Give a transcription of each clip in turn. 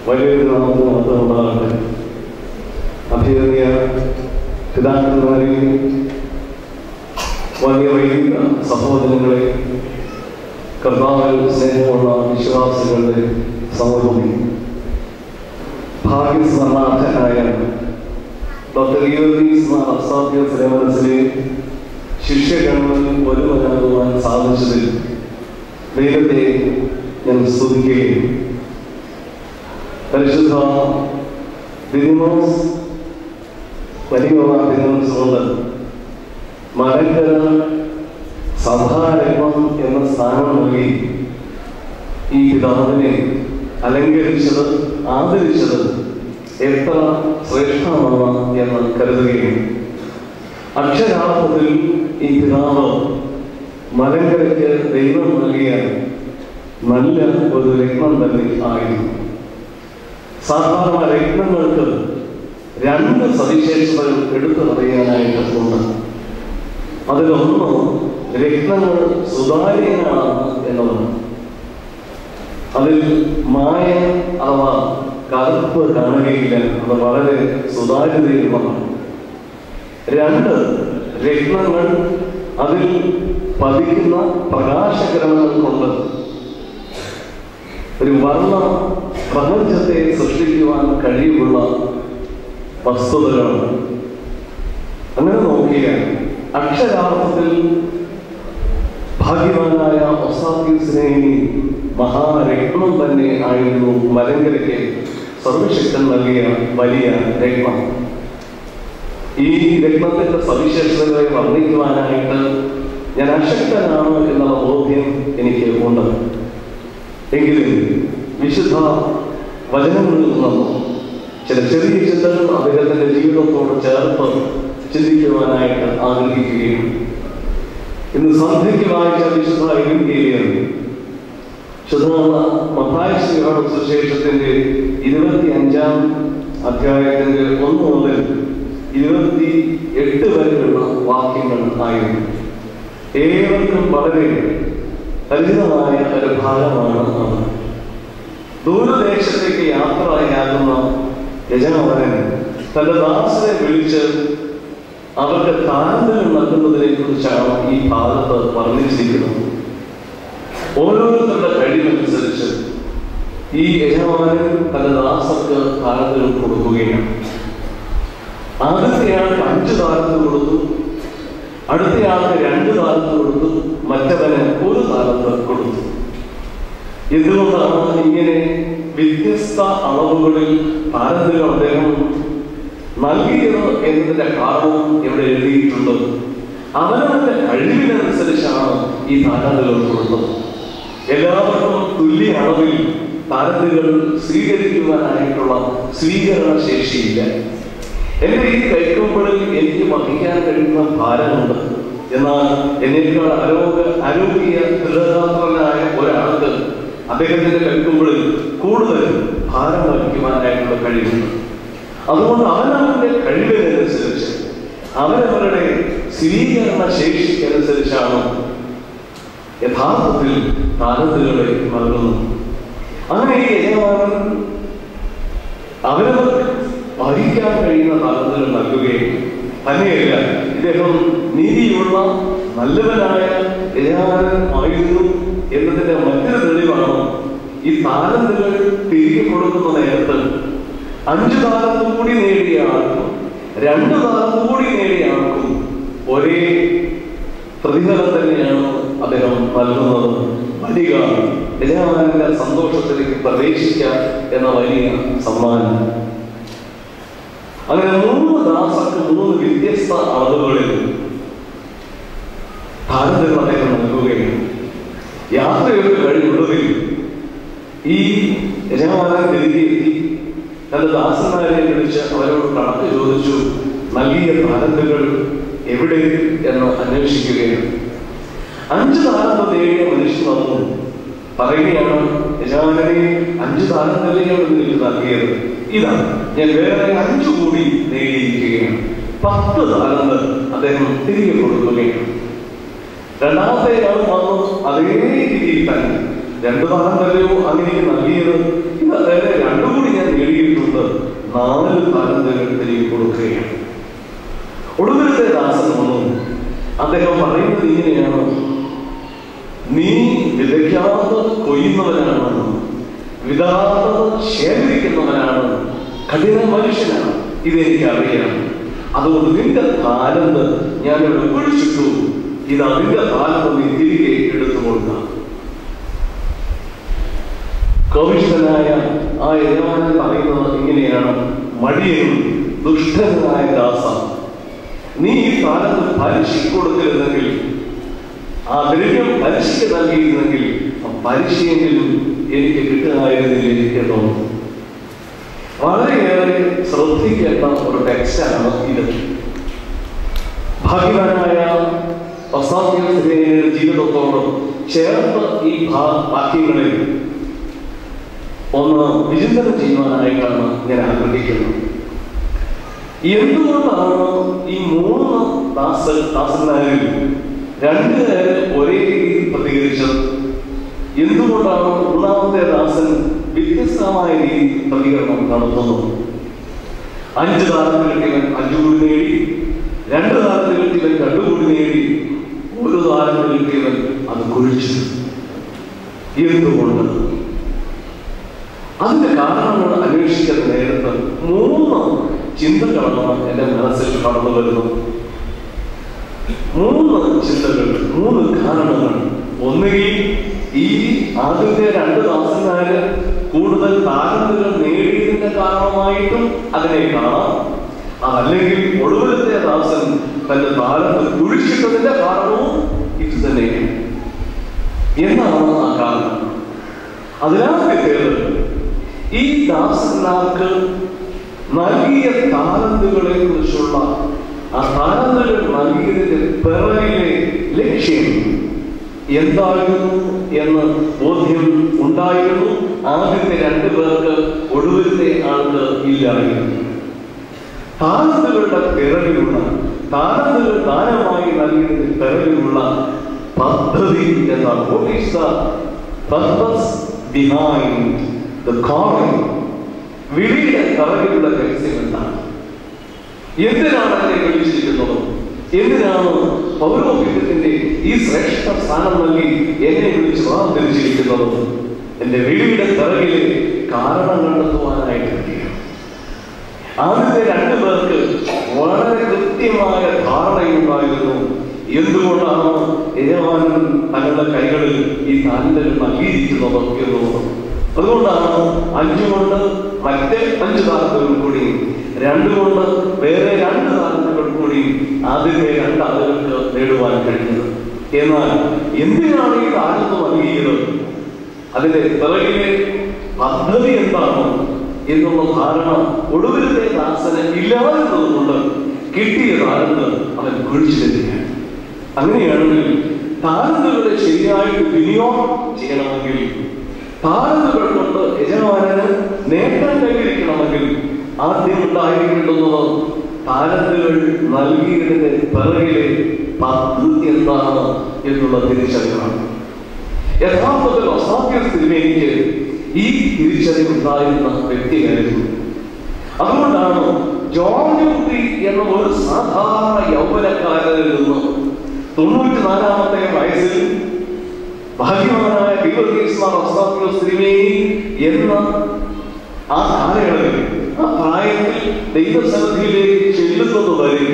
വലിയൊരു നാമത്തിന് മാത്രം ഉണ്ടാകട്ടെ. അഭിനന്ദിയ പിതാക്കന്മാരെയും വലിയ വൈദിക സഹോദരങ്ങളെ, കർത്താവിൽ സ്നേഹമുള്ള വിശ്വാസികളുടെ സമൂഹത്തിൽ ഭാഗ്യസ്മരണാർഹനായ ഡോക്ടർ സേവനത്തിലെ ശിഷ്യഗണങ്ങളിൽ ഒരുവനാകുവാൻ സാധിച്ചതിൽ ദൈവത്തെ ഞാൻ സ്തുതിക്കുകയും പരിശുദ്ധ ദിദിമോസ് വലിയ കൊണ്ട് മലങ്കര സഭാരംഗം എന്ന സ്ഥാനം നൽകി ഈ പിതാവിനെ അലങ്കരിച്ചത്, ആദരിച്ചത് എത്ര ശ്രേഷ്ഠമാണ് എന്ന് കരുതുകയും അക്ഷരാർത്ഥത്തിൽ ഈ പിതാവ് മലങ്കരയ്ക്ക് ദൈവം നൽകിയ നല്ല ഒരു രത്നം തന്നെ ആയിരുന്നു. സാധാരണ രത്നങ്ങൾക്ക് രണ്ട് സവിശേഷതകൾ എടുത്തു പറയാനായിട്ട് ഉണ്ട്. അതിലൊന്ന് രത്നങ്ങൾ സുതാര്യങ്ങളാണ് എന്നതാണ്. അതിൽ മായം അഥവാ കറുപ്പ് കാണുകയില്ല, അത് വളരെ സുതാര്യതയുള്ളതാണ്. രണ്ട്, രത്നങ്ങൾ അതിൽ പതിക്കുന്ന പ്രകാശകിരണങ്ങൾ കൊണ്ട് ഒരു വർണ്ണ പ്രപഞ്ചത്തെ സൃഷ്ടിക്കുവാൻ കഴിവുള്ള വസ്തുതകളാണ്. അങ്ങനെ നോക്കിയാൽ അക്ഷരാർത്ഥത്തിൽ ഭാഗ്യവാനായ ഒസാത്യൂസിനെ മഹാരത്നം തന്നെ ആയിരുന്നു മലങ്കരയ്ക്ക് സർവശക്തൻ നൽകിയ വലിയ രത്നം. ഈ രത്നത്തിന്റെ സവിശേഷതകളെ വർണ്ണിക്കുവാനായിട്ട് ഞാൻ അശക്തനാണ് എന്നുള്ള ബോധ്യം എനിക്ക് ഉണ്ട്. എങ്കിലും വിശുദ്ധ വചനങ്ങളിൽ നിന്നും ചില ചെറിയ ചിന്തകൾ അദ്ദേഹത്തിന്റെ ജീവിതത്തോട് ചേർത്ത് ചിന്തിക്കുവാനായിട്ട് ആഗ്രഹിക്കുകയും ഇന്ന് സന്ധ്യയ്ക്ക് വായിച്ച വിശുദ്ധ എവങ്കേലിയൻ മത്തായി സുവിശേഷത്തിന്റെ 25-ാം അധ്യായത്തിന്റെ 1 മുതൽ 28 വരെയുള്ള വാക്യങ്ങൾ ആയിരുന്നു. ഏവർക്കും വളരെ പരിചിതമായ ഒരു ഭാഗമാണ് അത്. ദൂരദേശത്തേക്ക് യാത്രയാകുന്ന യജമാനൻ തന്റെ ദാസനെ വിളിച്ച് അവർക്ക് താരതമ്യം നൽകുന്നതിനെ കുറിച്ചാണ് ഈ ഭാഗത്ത് വർണ്ണിച്ചിരിക്കുന്നത്. ഓരോരുത്തരുടെ കഴിവനുസരിച്ച് ഈ യജമാനൻ തന്റെ ദാസർക്ക് താരതമ്യം കൊടുക്കുകയാണ്. ആദ്യത്തെയാൾക്ക് 5 താലന്ത് കൊടുത്തു, അടുത്തയാൾക്ക് 2 താലന്ത് കൊടുത്തു, മറ്റവന് 1 താലന്ത് കൊടുത്തു. എന്തുകൊണ്ടാണ് ഇങ്ങനെ വ്യത്യസ്ത അളവുകളിൽ താലന്തുകൾ അദ്ദേഹം നൽകിയത് എന്നതിന്റെ കാരണം ഇവിടെ എഴുതിയിട്ടുണ്ട്. അവനവന്റെ കഴിവിനനുസരിച്ചാണ് ഈ താലന്തുകൾ കൊടുത്തത്. എല്ലാവർക്കും തുല്യ അളവിൽ താലന്തുകൾ സ്വീകരിക്കുവാനായിട്ടുള്ള സ്വീകരണ ശേഷിയില്ല. എന്റെ ഈ കൈക്കൊമ്പിളിൽ എനിക്ക് വഹിക്കാൻ കഴിയുന്ന ഭാരമുണ്ട്. എന്നാൽ എന്നേക്കാൾ ആരോഗ്യ ദൃഢഗാത്രനായ ഒരാൾക്ക് അദ്ദേഹത്തിന്റെ കൈക്കൊമ്പിളിൽ കൂടുതൽ ഭാരം വഹിക്കുവാനായിട്ടുള്ള കഴിവുണ്ട്. അതുകൊണ്ട് അവനവന്റെ കഴിവിനനുസരിച്ച് അവരവരുടെ സ്വീകരണ ശേഷിക്കനുസരിച്ചാണ് യഥാർത്ഥത്തിൽ താലന്തുകളെ നൽകുന്നത്. അങ്ങനെ ഈ യജമാനൻ അവരവർക്ക് വഹിക്കാൻ കഴിയുന്ന താലന്തുകൾ നൽകുകയും തന്നെയല്ല, ഇദ്ദേഹം നീതിയുള്ള നല്ലവനായ യജമാനൻ ആയിരുന്നു എന്നതിന്റെ മറ്റൊരു തെളിവാണ് ഈ താലന്തുകൾ തിരികെ കൊടുക്കുന്ന നേരത്ത് 5 താലന്ത് കൂടി നേടിയ ആൾക്കും 2 താലന്ത് കൂടി നേടിയ ആൾക്കും ഒരേ പ്രതിഫലം തന്നെയാണ് അദ്ദേഹം നൽകുന്നത്. വലിയ യജമാനന്റെ സന്തോഷത്തിലേക്ക് പ്രവേശിക്കുക എന്ന വലിയ സമ്മാനം. അങ്ങനെ 3 ദാസർക്ക് 3 വ്യത്യസ്ത അളവുകളിൽ താലന്തുകൾ അദ്ദേഹം നൽകുകയാണ്. യാത്രയുടെ കഴിവുള്ളതിൽ ഈ യജമാനൻ തിരികെ എത്തി തന്റെ ദാസന്മാരെ വിളിച്ച് അവരോട് കണക്ക് ചോദിച്ചു. നൽകിയ താലന്തുകൾ എവിടെ എന്ന് അന്വേഷിക്കുകയാണ്. 5 താലന്ത് നേടിയ മനുഷ്യൻ വന്നു പറയുകയാണ്, യജമാനനെ 5 താലന്തല്ലാണ് എനിക്ക് നൽകിയത്, ഇതാ ഞാൻ വേറെ 5 കൂടി നേടിയിരിക്കുകയാണ്. 10 താലന്ത് അദ്ദേഹം തിരികെ കൊടുക്കുകയാണ്. രണ്ടാമത്തെ ആൾ വന്നു അതേ രീതിയിൽ തന്നെ 2 താലന്തല്ലയോ അങ്ങനെയൊക്കെ നൽകിയത്, ഇത് അദ്ദേഹത്തെ 2 കൂടി ഞാൻ നേടിയിട്ടുണ്ട്, 4 താലന്തകൾ തിരികെ കൊടുക്കുകയാണ്. ഒടുവിലത്തെ ദാസൻ വന്നു. അദ്ദേഹം പറയുന്നത് ഇങ്ങനെയാണ്: നീ വിതയ്ക്കാതെ കൊയ്യുന്നവനാണ്, വിതാതെ ശേഖരിക്കുന്നവനാണ്, കഠിന മനുഷ്യനാണ്, ഇതെനിക്കറിയാം. അതുകൊണ്ട് നിന്റെ താലന്ത് ഞാൻ ഇവിടെ കുഴിച്ചിട്ടു, ഇത് അതിന്റെ താലന്ത് നീ തിരികെ എടുത്തു കൊടുക്കാം. കോപിഷ്ഠനായ ആ യജമാനൻ പറയുന്നത് ഇങ്ങനെയാണ്: മടിയനും ദുഷ്ടനായ ദാസ, നീ ഈ താലന്ത് പലിശയ്ക്ക് കൊടുത്തിരുന്നെങ്കിൽ, ആ ദ്രവ്യം പലിശയ്ക്ക് നൽകിയിരുന്നെങ്കിൽ ആ പലിശയെങ്കിലും എനിക്ക് കിട്ടുമായിരുന്നില്ല എന്നോ. വളരെയേറെ ശ്രദ്ധിക്കേണ്ട ഒരു ടെക്സ്റ്റാണ് ഇത്. ഭാഗ്യവാനായ ഒസ്താത്യോസിന്റെ ജീവിതത്തോട് ചേർത്ത് ഈ വാക്യങ്ങളിൽ ഒന്ന് വിചിന്തനം ചെയ്യുവാനായിട്ടാണ് ഞാൻ ആഗ്രഹിക്കുന്നത്. എന്തുകൊണ്ടാണ് ഈ 3 ദാസന്മാരിൽ 2 പേര് ഒരേ രീതിയിൽ പ്രതികരിച്ചത്? എന്തുകൊണ്ടാണ് 3ാമത്തെ ദാസൻ വ്യത്യസ്തമായ രീതിയിൽ പ്രതികരണം നടത്തുന്നു? 5 താലന്ത് കിട്ടിയവൻ 5 കൂടി നേടി, 2 താലന്ത് കിട്ടിയവൻ 2 കൂടി നേടി, 1 താലന്ത് കിട്ടിയവൻ അത് കുഴിച്ചു. എന്തുകൊണ്ട്? അതിന്റെ കാരണങ്ങൾ അന്വേഷിക്കുന്ന നേരത്ത് 3 ചിന്തകളാണ് എന്റെ മനസ്സിൽ കടന്നു വരുന്നത്. 3 ചിന്തകൾ, 3 കാരണങ്ങൾ. ഒന്നുകിൽ ഈ ആദ്യത്തെ 2 ദാസന്മാര് കൂടുതൽ താലന്തുകൾ നേടിയതിന്റെ കാരണമായിട്ടും അതിനെ കാണാം. അതല്ലെങ്കിൽ ഒടുവിലത്തെ ദാസൻ തന്റെ താലന്ത് കുഴിച്ചിട്ടതിന്റെ കാരണവും ഇത് തന്നെയാണ്. എന്നാണ് ആ കാരണം. അതിനാദ്യത്തേത്, ഈ ദാസന്മാർക്ക് നൽകിയ താലന്തുകളെ കുറിച്ചുള്ള ആ താലന്തുകൾ നൽകിയതിന്റെ പിറകിലെ ലക്ഷ്യം എന്തായിരുന്നു എന്ന് ബോധ്യം ഉണ്ടായിരുന്നു. ആദ്യത്തെ 2 പേർക്ക് ഒടുവിലത്തെ ആൾക്ക് ഇല്ലായിരുന്നു. താലന്തുകളുടെ പിറകിലുള്ള, താലന്തുകൾ ദാനമായി നൽകിയതിന്റെ പിറകിലുള്ള പദ്ധതി എന്താണ്? What is the purpose behind the calling? വിളിയുടെ പിറകിലുള്ള രഹസ്യം എന്താണ്? എന്തിനാണ് എന്നെ വിളിച്ചിരിക്കുന്നത്? എന്തിനാണ് പൗരോഹിത്യത്തിന്റെ ഈ ശ്രേഷ്ഠ സ്ഥാനം നൽകി എന്നെ വിളിച്ച് വാർത്തിരിച്ചിരിക്കുന്നത്? എന്റെ വിളിയുടെ പിറകിലെ കാരണം കണ്ടെത്തുവാനായിട്ട്. ആദ്യത്തെ 2 പേർക്ക് വളരെ കൃത്യമായ ധാരണയുണ്ടായിരുന്നു എന്തുകൊണ്ടാണ് യജമാനൻ തങ്ങളുടെ കൈകളിൽ ഈ താലന്തുകൾ നൽകിയിരിക്കുന്നത് എന്നുള്ളത്. അതുകൊണ്ടാണ് 5 കൊണ്ട് മറ്റേ 5 താലന്തുകൾ കൂടി, 2 കൊണ്ട് വേറെ 2 താലന്തുകൾ കൂടി ആദ്യത്തെ 2 ആളുകൾക്ക് നേടുവാൻ കഴിഞ്ഞത്. എന്നാൽ എന്തിനാണ് ഈ താലന്ത് നൽകിയത്? അതിന്റെ പിറകിലെ പദ്ധതി എന്താണ് എന്നുള്ള ധാരണ ഒടുവിലത്തെ ദാസന് ഇല്ലാതിരുന്നതുകൊണ്ട് കിട്ടിയ താലന്ത് അവൻ കുഴിച്ചിരിക്കുകയാണ്. അങ്ങനെയാണെങ്കിൽ താലന്തുകളെ ശരിയായിട്ട് വിനിയോഗം ചെയ്യണമെങ്കിൽ, താലന്തുകൾ കൊണ്ട് യജമാനന് നേട്ടം കൈവരിക്കണമെങ്കിൽ ആദ്യം ഉണ്ടായിരിക്കേണ്ടുന്നത് താലന്തുകൾ നൽകിയതിന്റെ പിറകിലെ പദ്ധതി എന്താണ് എന്നുള്ള തിരിച്ചറിവാണ്. യഥാർത്ഥത്തിൽ ഒസ്താത്യോസിലേക്ക് ഈ തിരിച്ചറിവുണ്ടായിരുന്ന വ്യക്തിയായിരുന്നു. അതുകൊണ്ടാണ് ജോർജ് കുട്ടി എന്ന ഒരു സാധാരണ യൗവനക്കാരനിൽ നിന്ന് 94ാമത്തെ വയസ്സിൽ ഭാഗ്യവാനായ ഒസ്താത്യോസ് എന്ന ആ കാലയളവിൽ, ആ പ്രായത്തിൽ ദൈവസന്നിധിയിലേക്ക് ചെല്ലുന്നത് വരെ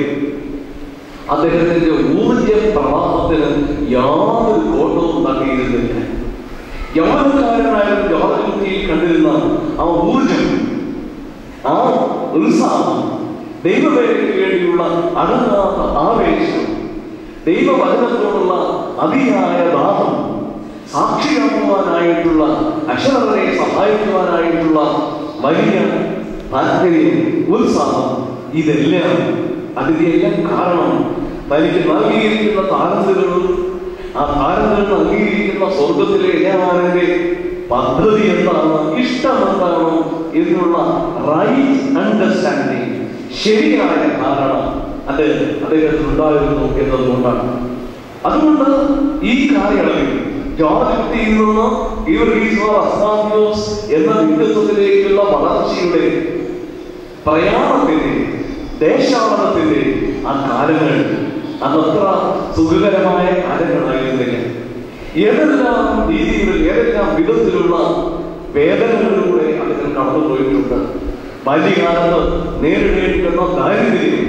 അദ്ദേഹത്തിന്റെ ഊർജ പ്രവാഹത്തിന് യാതൊരു കോട്ടവും നൽകിയിരുന്നില്ല. യൗവനക്കാരനായ ജോർജ് കുട്ടിയിൽ കണ്ടിരുന്ന ആ ഊർജം, ആ ഉത്സാഹം, ദൈവവേലയ്ക്ക് വേണ്ടിയുള്ള അടങ്ങാത്ത ആവേശം, ദൈവവചനത്തോടുള്ള അതിയായ ദാഹം, സാക്ഷിയാക്കുവാനായിട്ടുള്ള, അക്ഷരങ്ങളെ സഹായിക്കുവാനായിട്ടുള്ള വലിയ താല്പര്യം, ഉത്സാഹം, ഇതെല്ലാം അതിന്റെയെല്ലാം കാരണം തനിക്ക് നൽകിയിരിക്കുന്ന താലന്തുകളും ആ താലന്തുകൾ നൽകിയിരിക്കുന്ന സ്വർഗത്തിലെ യജമാനന്റെ പദ്ധതി എന്താണ്, ഇഷ്ടം എന്താണ് എന്നുള്ള റൈറ്റ് അണ്ടർസ്റ്റാൻഡിങ്, ശരിയായ ധാരണ അത് അദ്ദേഹത്തിന് ഉണ്ടായിരുന്നു എന്നതുകൊണ്ടാണ്. അതുകൊണ്ട് ഈ കാലയളവിൽ ജോർജ് കുട്ടിയിൽ നിന്ന് എന്ന വ്യക്തിത്വത്തിലേക്കുള്ള വളർച്ചയുടെ പ്രയാണത്തിന്റെ ദേശാടനത്തിന്റെ ആ കാലങ്ങൾ അതത്ര സുഖകരമായ കാലങ്ങളായിരുന്നില്ല. ഏതെല്ലാം രീതികളിൽ ഏതെല്ലാം വിധത്തിലുള്ള വേദനകളിലൂടെ അദ്ദേഹം കടന്നുപോയിട്ടുണ്ട്. ബാല്യകാലത്ത് നേരിടേണ്ടി വന്ന ദാരിദ്ര്യം,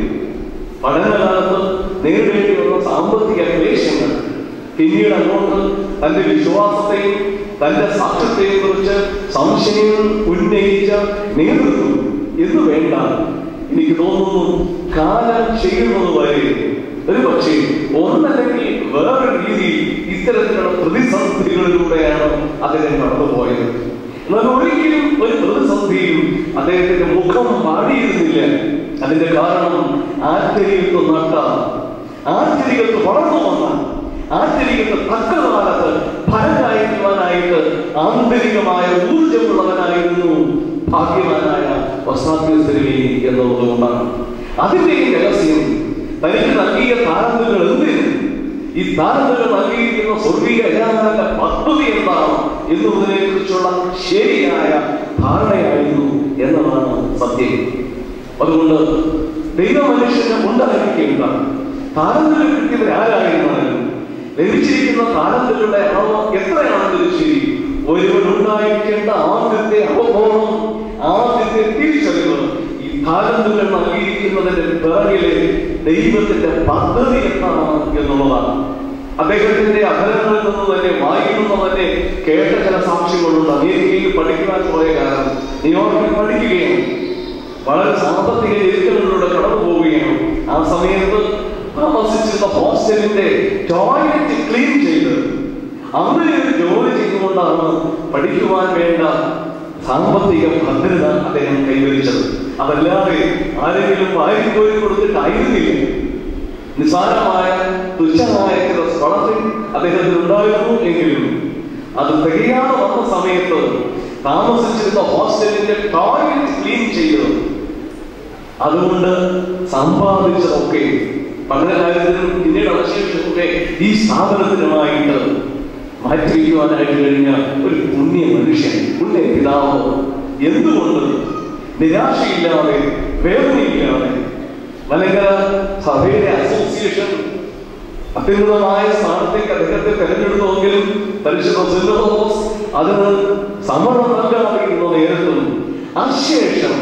പഠനകാലത്ത് നേരിടേണ്ടി വന്ന സാമ്പത്തിക ക്ലേശങ്ങൾ, പിന്നീട് അങ്ങോട്ട് തന്റെ വിശ്വാസത്തെയും തന്റെ സാക്ഷ്യത്തെയും കുറിച്ച് സംശയം ഉന്നയിച്ച നേതൃത്വം എന്ന് വേണ്ട, എനിക്ക് തോന്നുന്നു കാലം ചെയ്യുന്നത് വരെ ഒരു പക്ഷേ ഒന്നല്ലെങ്കിൽ വേറൊരു രീതിയിൽ ഇത്തരത്തിലുള്ള പ്രതിസന്ധികളിലൂടെയാണ് അദ്ദേഹം കടന്നുപോയത്. എന്നാൽ ഒരിക്കലും ഒരു പ്രതിസന്ധിയും അദ്ദേഹത്തിന്റെ മുഖം പാടിയിരുന്നില്ല. അതിന്റെ കാരണം ആന്തരികത്ത് നട്ട, ആന്തരികത്ത് വളർന്നു വന്ന, ആന്തരികത്ത് തക്ക കാലത്ത് ഫലം കായ്ക്കുവാനായിട്ട് ആന്തരികമായ ഊർജമുള്ളവനായിരുന്നു ഭാഗ്യവാനായ വസ്താത്യസ്ഥിരമി എന്നുള്ളതുകൊണ്ടാണ്. അതിന്റെയും രഹസ്യം തനിക്ക് നൽകിയ താരതമ്യങ്ങൾ എന്തിന്, ഈ താരതമ്യങ്ങൾ നൽകിയിരിക്കുന്ന സ്വർഗീയ യജമാനന്റെ പദ്ധതി എന്താണ് എന്നതിനെ കുറിച്ചുള്ള ശരിയായ ധാരണയായിരുന്നു എന്നതാണ് സത്യം. അതുകൊണ്ട് ദൈവമനുഷ്യന് ഉണ്ടായിരിക്കേണ്ട താരതമ്യം കിട്ടിയവർ ആരായിരുന്നാലും ലഭിച്ചിരിക്കുന്ന താരതമ്യങ്ങളുടെ അളവ് എത്രയാണെങ്കിലും ശരി, ഒരുവൻ ഉണ്ടായിരിക്കേണ്ട ആദ്യത്തെ അവബോധം, ആദ്യത്തെ തിരിച്ചറിവ് ഈ താരതമ്യങ്ങൾ നൽകിയിരിക്കുന്നതിന്റെ പിറകിലെ ദൈവത്തിന്റെ പദ്ധതി എന്താണ് എന്നുള്ളതാണ്. അദ്ദേഹത്തിന്റെ അധരങ്ങളിൽ നിന്ന് തന്നെ വായിക്കുന്നത് തന്നെ കേട്ട ചില സാക്ഷ്യങ്ങളുണ്ട്. അമേരിക്കയിൽ പഠിക്കുവാൻ പോയ കാലം ന്യൂയോർക്കിൽ പഠിക്കുകയാണ്, വളരെ സാമ്പത്തിക ഞെരുക്കങ്ങളിലൂടെ കടന്നു പോവുകയാണ്. ആ സമയത്ത് താമസിച്ചിരുന്ന ഹോസ്റ്റലിന്റെ ടോയ്ലറ്റ് ക്ലീൻ ചെയ്ത് അങ്ങനെ ഒരു ജോലി ചെയ്തുകൊണ്ടാണ് പഠിക്കുവാൻ വേണ്ട സാമ്പത്തിക ഭദ്രത അദ്ദേഹം കൈവരിച്ചത്. അതല്ലാതെ ആരെങ്കിലും വാരിക്കോരി കൊടുത്തിട്ടായിരുന്നില്ല. നിസ്സാരമായ തുച്ഛമായ ചില സ്കോളർഷിപ്പ് അദ്ദേഹത്തിന് ഉണ്ടായിരുന്നു എങ്കിലും അത് തികയാതെ വന്ന സമയത്ത് താമസിച്ചിരുന്ന ഹോസ്റ്റലിന്റെ ടോയ്ലറ്റ് ക്ലീൻ ചെയ്തത്, അതുകൊണ്ട് സമ്പാദിച്ചതൊക്കെ പഠനകാര്യത്തിനും പിന്നീട് അവശേഷിച്ചതൊക്കെ ഈ സ്ഥാപനത്തിനുമായിട്ട് മാറ്റിവെക്കുവാനായിട്ട് കഴിഞ്ഞ ഒരു പുണ്യ മനുഷ്യൻ, പുണ്യ പിതാവ്. എന്തുകൊണ്ട് നിരാശയില്ലാതെ വേദനയില്ലാതെ മലങ്കര സഭയുടെ അസോസിയേഷൻ അത്യുന്നതമായ സ്ഥാനത്തേക്ക് അദ്ദേഹത്തെ തെരഞ്ഞെടുത്തുവെങ്കിലും പരിശുദ്ധ സിനോദോസ് അതിന് സമ്മതം നൽകാതിരിക്കുന്ന നേരത്തും അശേഷം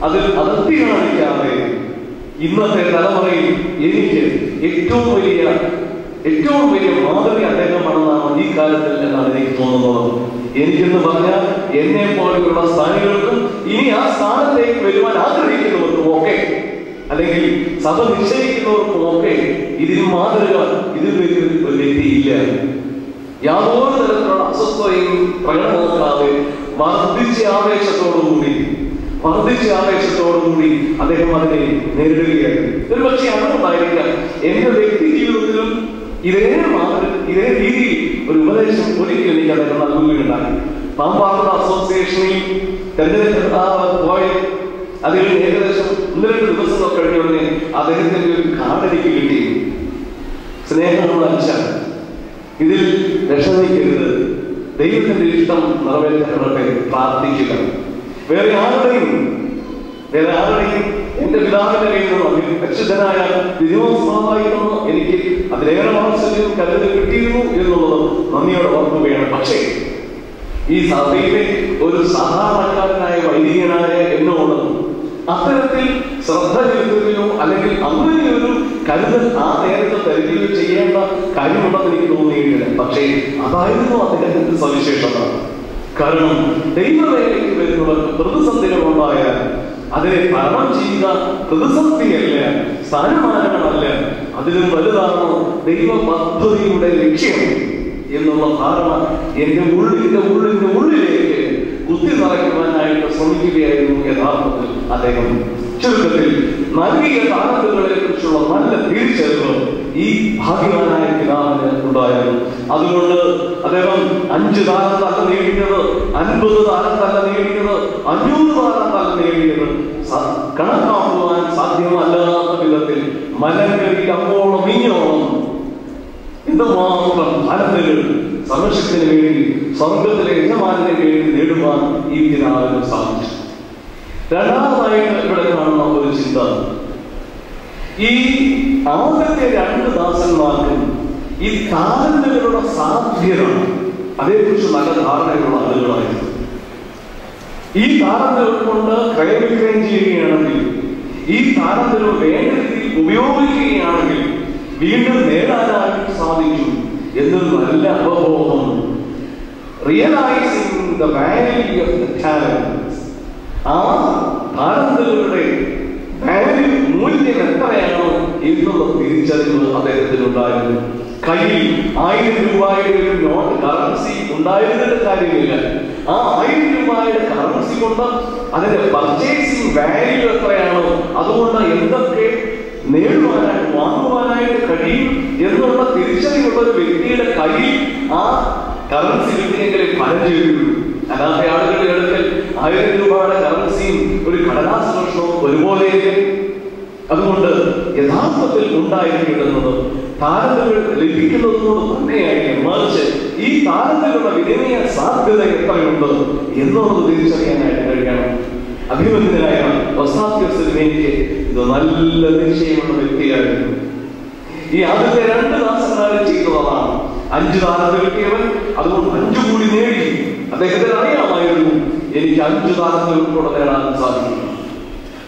അതിൽ അതിർത്തി കാണിക്കാതെ ഇന്നത്തെ തലമുറയിൽ എനിക്ക് ഏറ്റവും വലിയ മാതൃക അദ്ദേഹമാണെന്നാണ് ഈ കാലത്തിൽ എന്നാണ് എനിക്ക് തോന്നുന്നത്. എനിക്കെന്ന് പറഞ്ഞാൽ എന്നെ പോലെയുള്ള സ്ഥാനികൾക്കും ഇനി ആ സ്ഥാനത്തേക്ക് വരുവാൻ ആഗ്രഹിക്കുന്നവർക്കും ഒക്കെ, അല്ലെങ്കിൽ സഭ നിശ്ചയിക്കുന്നവർക്കും ഒക്കെ ഇതിന് മാതൃക ഇതിൽ ഒരു വ്യക്തിയില്ല. യാതൊരു തരത്തിലുള്ള അസ്വസ്ഥതയും പ്രകടമാക്കാതെ വർദ്ധിച്ച ആവേശത്തോടുകൂടി അദ്ദേഹം അതിനെ നേരിടുകയായിരുന്നു. ഒരു പക്ഷേ അതുകൊണ്ടായിരിക്കാം എന്റെ വ്യക്തി ജീവിതത്തിലും ഇതേ രീതിയിൽ ഒരു ഉപദേശം ഒരിക്കലും എനിക്ക് അദ്ദേഹം നൽകുകയുണ്ടായി. പാമ്പാറ അസോസിയേഷനിൽ തെരഞ്ഞെടുപ്പ് പോയി അതിൽ ഏകദേശം 1-2 ദിവസങ്ങൾ കഴിഞ്ഞ ഉടനെ അദ്ദേഹത്തിന്റെ ഒരു കാർഡ് എനിക്ക് കിട്ടി. സ്നേഹമുള്ള അച്ഛൻ, ഇതിൽ വിഷമിക്കരുത്, ദൈവത്തിന്റെ ഇഷ്ടം നിറവേറ്റപ്പെടട്ടെ, പ്രാർത്ഥിക്കുക. വേറെ ആരുടെയും എന്റെ പിതാവിന്റെ കയ്യിൽ നിന്നും പരിശുദ്ധനായ തിരുവോസ്മാവായി നിന്ന് എനിക്ക് അതിലേറെ വാത്സല്യവും കരുതൽ കിട്ടിയിരുന്നു എന്നുള്ളത് നന്ദിയോടെ ഓർക്കുകയാണ്. പക്ഷേ ഈ സഭയിലെ ഒരു സാധാരണക്കാരനായ വൈദികനായ എന്നോട് അത്തരത്തിൽ ശ്രദ്ധ ചെലുത്തുകയോ അല്ലെങ്കിൽ അങ്ങനെയൊരു കരുതൽ ആ നേരത്തെ തരികയോ ചെയ്യേണ്ട കാര്യമുണ്ടെന്ന് എനിക്ക് തോന്നിയിട്ടില്ല. പക്ഷേ അതായിരുന്നു അദ്ദേഹത്തിന്റെ സവിശേഷത. കാരണം ദൈവവേലയ്ക്ക് വരുന്നവർക്ക് പ്രതിസന്ധികളുണ്ടായാൽ അതിനെ തരണം ചെയ്യുക പ്രതിസന്ധിയല്ല, സ്ഥാനമാനങ്ങളല്ല, അതിലും വലുതാണ് ദൈവ പദ്ധതിയുടെ ലക്ഷ്യം എന്നുള്ള ധാരണ എന്റെ ഉള്ളിലേക്ക് കുത്തി നിറയ്ക്കുവാനായിട്ട് ശ്രമിക്കുകയായിരുന്നു യഥാർത്ഥത്തിൽ അദ്ദേഹം. ചുരുക്കത്തിൽ നൽകിയ താലന്തുകളെ കുറിച്ചുള്ള നല്ല തിരിച്ചറിവ് ഈ ഭാഗ്യവാനായ പിതാവിന് ഉണ്ടായിരുന്നു. അതുകൊണ്ട് അദ്ദേഹം 5 താലന്തല്ല നേടിയത്, 50 താലന്തല്ല നേടിയത്, 500 താലന്തല്ല നേടിയത്, കണക്കാക്കുവാൻ സാധ്യമല്ലാത്ത വിധത്തിൽ മലങ്കരി അങ്ങോളം ഇങ്ങോളം എന്തുമാത്രം ഫലങ്ങൾ സർവശക്തിന് വേണ്ടി സ്വർഗത്തിലെ യജമാനന് വേണ്ടി നേടുവാൻ ഈ പിതാവിന് സാധിച്ചു. രണ്ടാമതായിട്ട് ഇവിടെ കാണുന്ന ഒരു ചിന്ത, ഈ ആദ്യത്തെ രണ്ട് ദാസന്മാർക്കും ഈ താലന്തുകളുടെ സാധ്യത അതേക്കുറിച്ച് നല്ല ധാരണയുള്ള ആളുകളായിരുന്നു. ഈ താലന്തുകൾ കൊണ്ട് ക്രയവിക്രയം ചെയ്യുകയാണെങ്കിൽ, ഈ താലന്തുകൾ വേണ്ട രീതിയിൽ ഉപയോഗിക്കുകയാണെങ്കിൽ വീണ്ടും നേടാനായിട്ട് സാധിക്കും എന്നൊരു നല്ല അവബോധം. Realising the value of the talent, ആ താലന്തുകളുടെ വാല്യൂ, മൂല്യം എത്രയാണ് എന്നുള്ള തിരിച്ചറിവ് അദ്ദേഹത്തിനുണ്ടായിരുന്നു. കയ്യിൽ 1000 രൂപയുടെ ഒരു നോട്ട് കറൻസി ഉണ്ടായിരുന്നിട്ട് കാര്യമില്ല. ആ 1000 രൂപയുടെ കറൻസി കൊണ്ട് അതിന്റെ പർച്ചേസിംഗ് വാല്യൂ എത്രയാണോ അതുകൊണ്ട് എന്തൊക്കെ നേടുവാനായിട്ട് വാങ്ങുവാനായിട്ട് കഴിയും എന്നുള്ള തിരിച്ചറിവുള്ള ഒരു വ്യക്തിയുടെ കയ്യിൽ ആ കറൻസി കിട്ടിയെങ്കിൽ ഫലം ചെയ്തിട്ടുള്ളൂ. അല്ലാത്ത ആളുകളുടെ അടുക്കൽ 1000 രൂപയുടെ കറൻസിയും ഒരു കടലാസ് വർഷവും ഒരുപോലെയല്ലേ. അതുകൊണ്ട് യഥാർത്ഥത്തിൽ ഉണ്ടായിരിക്കുന്നത് താരതകൾ ലഭിക്കുന്നതോട് തന്നെയായിരിക്കും, മറിച്ച് ഈ താരതകളുടെ വിനിമയ സാധ്യത എത്രയുണ്ട് എന്നുള്ളത് തിരിച്ചറിയാനായിട്ട് കഴിയണം. അഭിമന്യനായ ഒസ്താത്യോസിലേക്ക് ഇത് നല്ല നിശ്ചയമുള്ള വ്യക്തിയായിരുന്നു. ഈ ആദ്യത്തെ 2 ദാസന്മാരും ചെയ്തതാണ്. 5 താലന്ത് കിട്ടിയവൻ അതുകൊണ്ട് 5 കൂടി നേടി. അദ്ദേഹത്തിന് അറിയാമായിരുന്നു എനിക്ക് 5 താലന്തുകൾ കൂടെ നേടാൻ സാധിക്കും.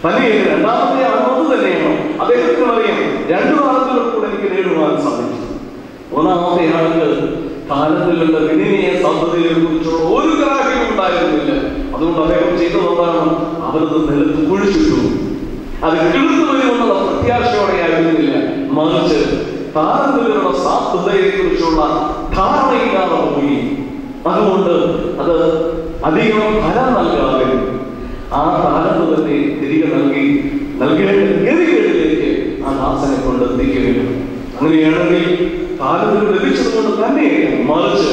തന്നെയാണ് രണ്ടാമത്തെ ആണെന്നത് തന്നെയാണോ അദ്ദേഹത്തിന് അറിയാം 2 താലന്തുകൾ കൂടെ എനിക്ക് നേടുവാൻ സാധിക്കും. മൂന്നാമത്തെ ആൾക്ക് താലന്തുകളുടെ വിനിമയ സാധ്യതയെ കുറിച്ചുള്ള ഒരു ഗ്രാഹ്യവും ഉണ്ടായിരുന്നില്ല. അതുകൊണ്ട് അദ്ദേഹം ചെയ്തതാണ്, അവരത് നിലത്ത് കുഴിച്ചിട്ടു. അത് കിളുത്തു വരുമെന്നുള്ള പ്രത്യാശയോടെയായിരുന്നില്ല, മറിച്ച് താലന്തുകളുടെ സാധ്യതയെ കുറിച്ചുള്ള ധാരണയില്ലാതെ പോയി. അതുകൊണ്ട് അത് അധികം ഫലം നൽകാതെ ആ താലന്ത് തന്നെ തിരികെ നൽകേണ്ട ഗതികളിലേക്ക് ആ ദാസനെ കൊണ്ട് എത്തിക്കുകയാണ്. അങ്ങനെയാണെങ്കിൽ താലന്തുകൾ ലഭിച്ചതുകൊണ്ട് തന്നെ, മറിച്ച്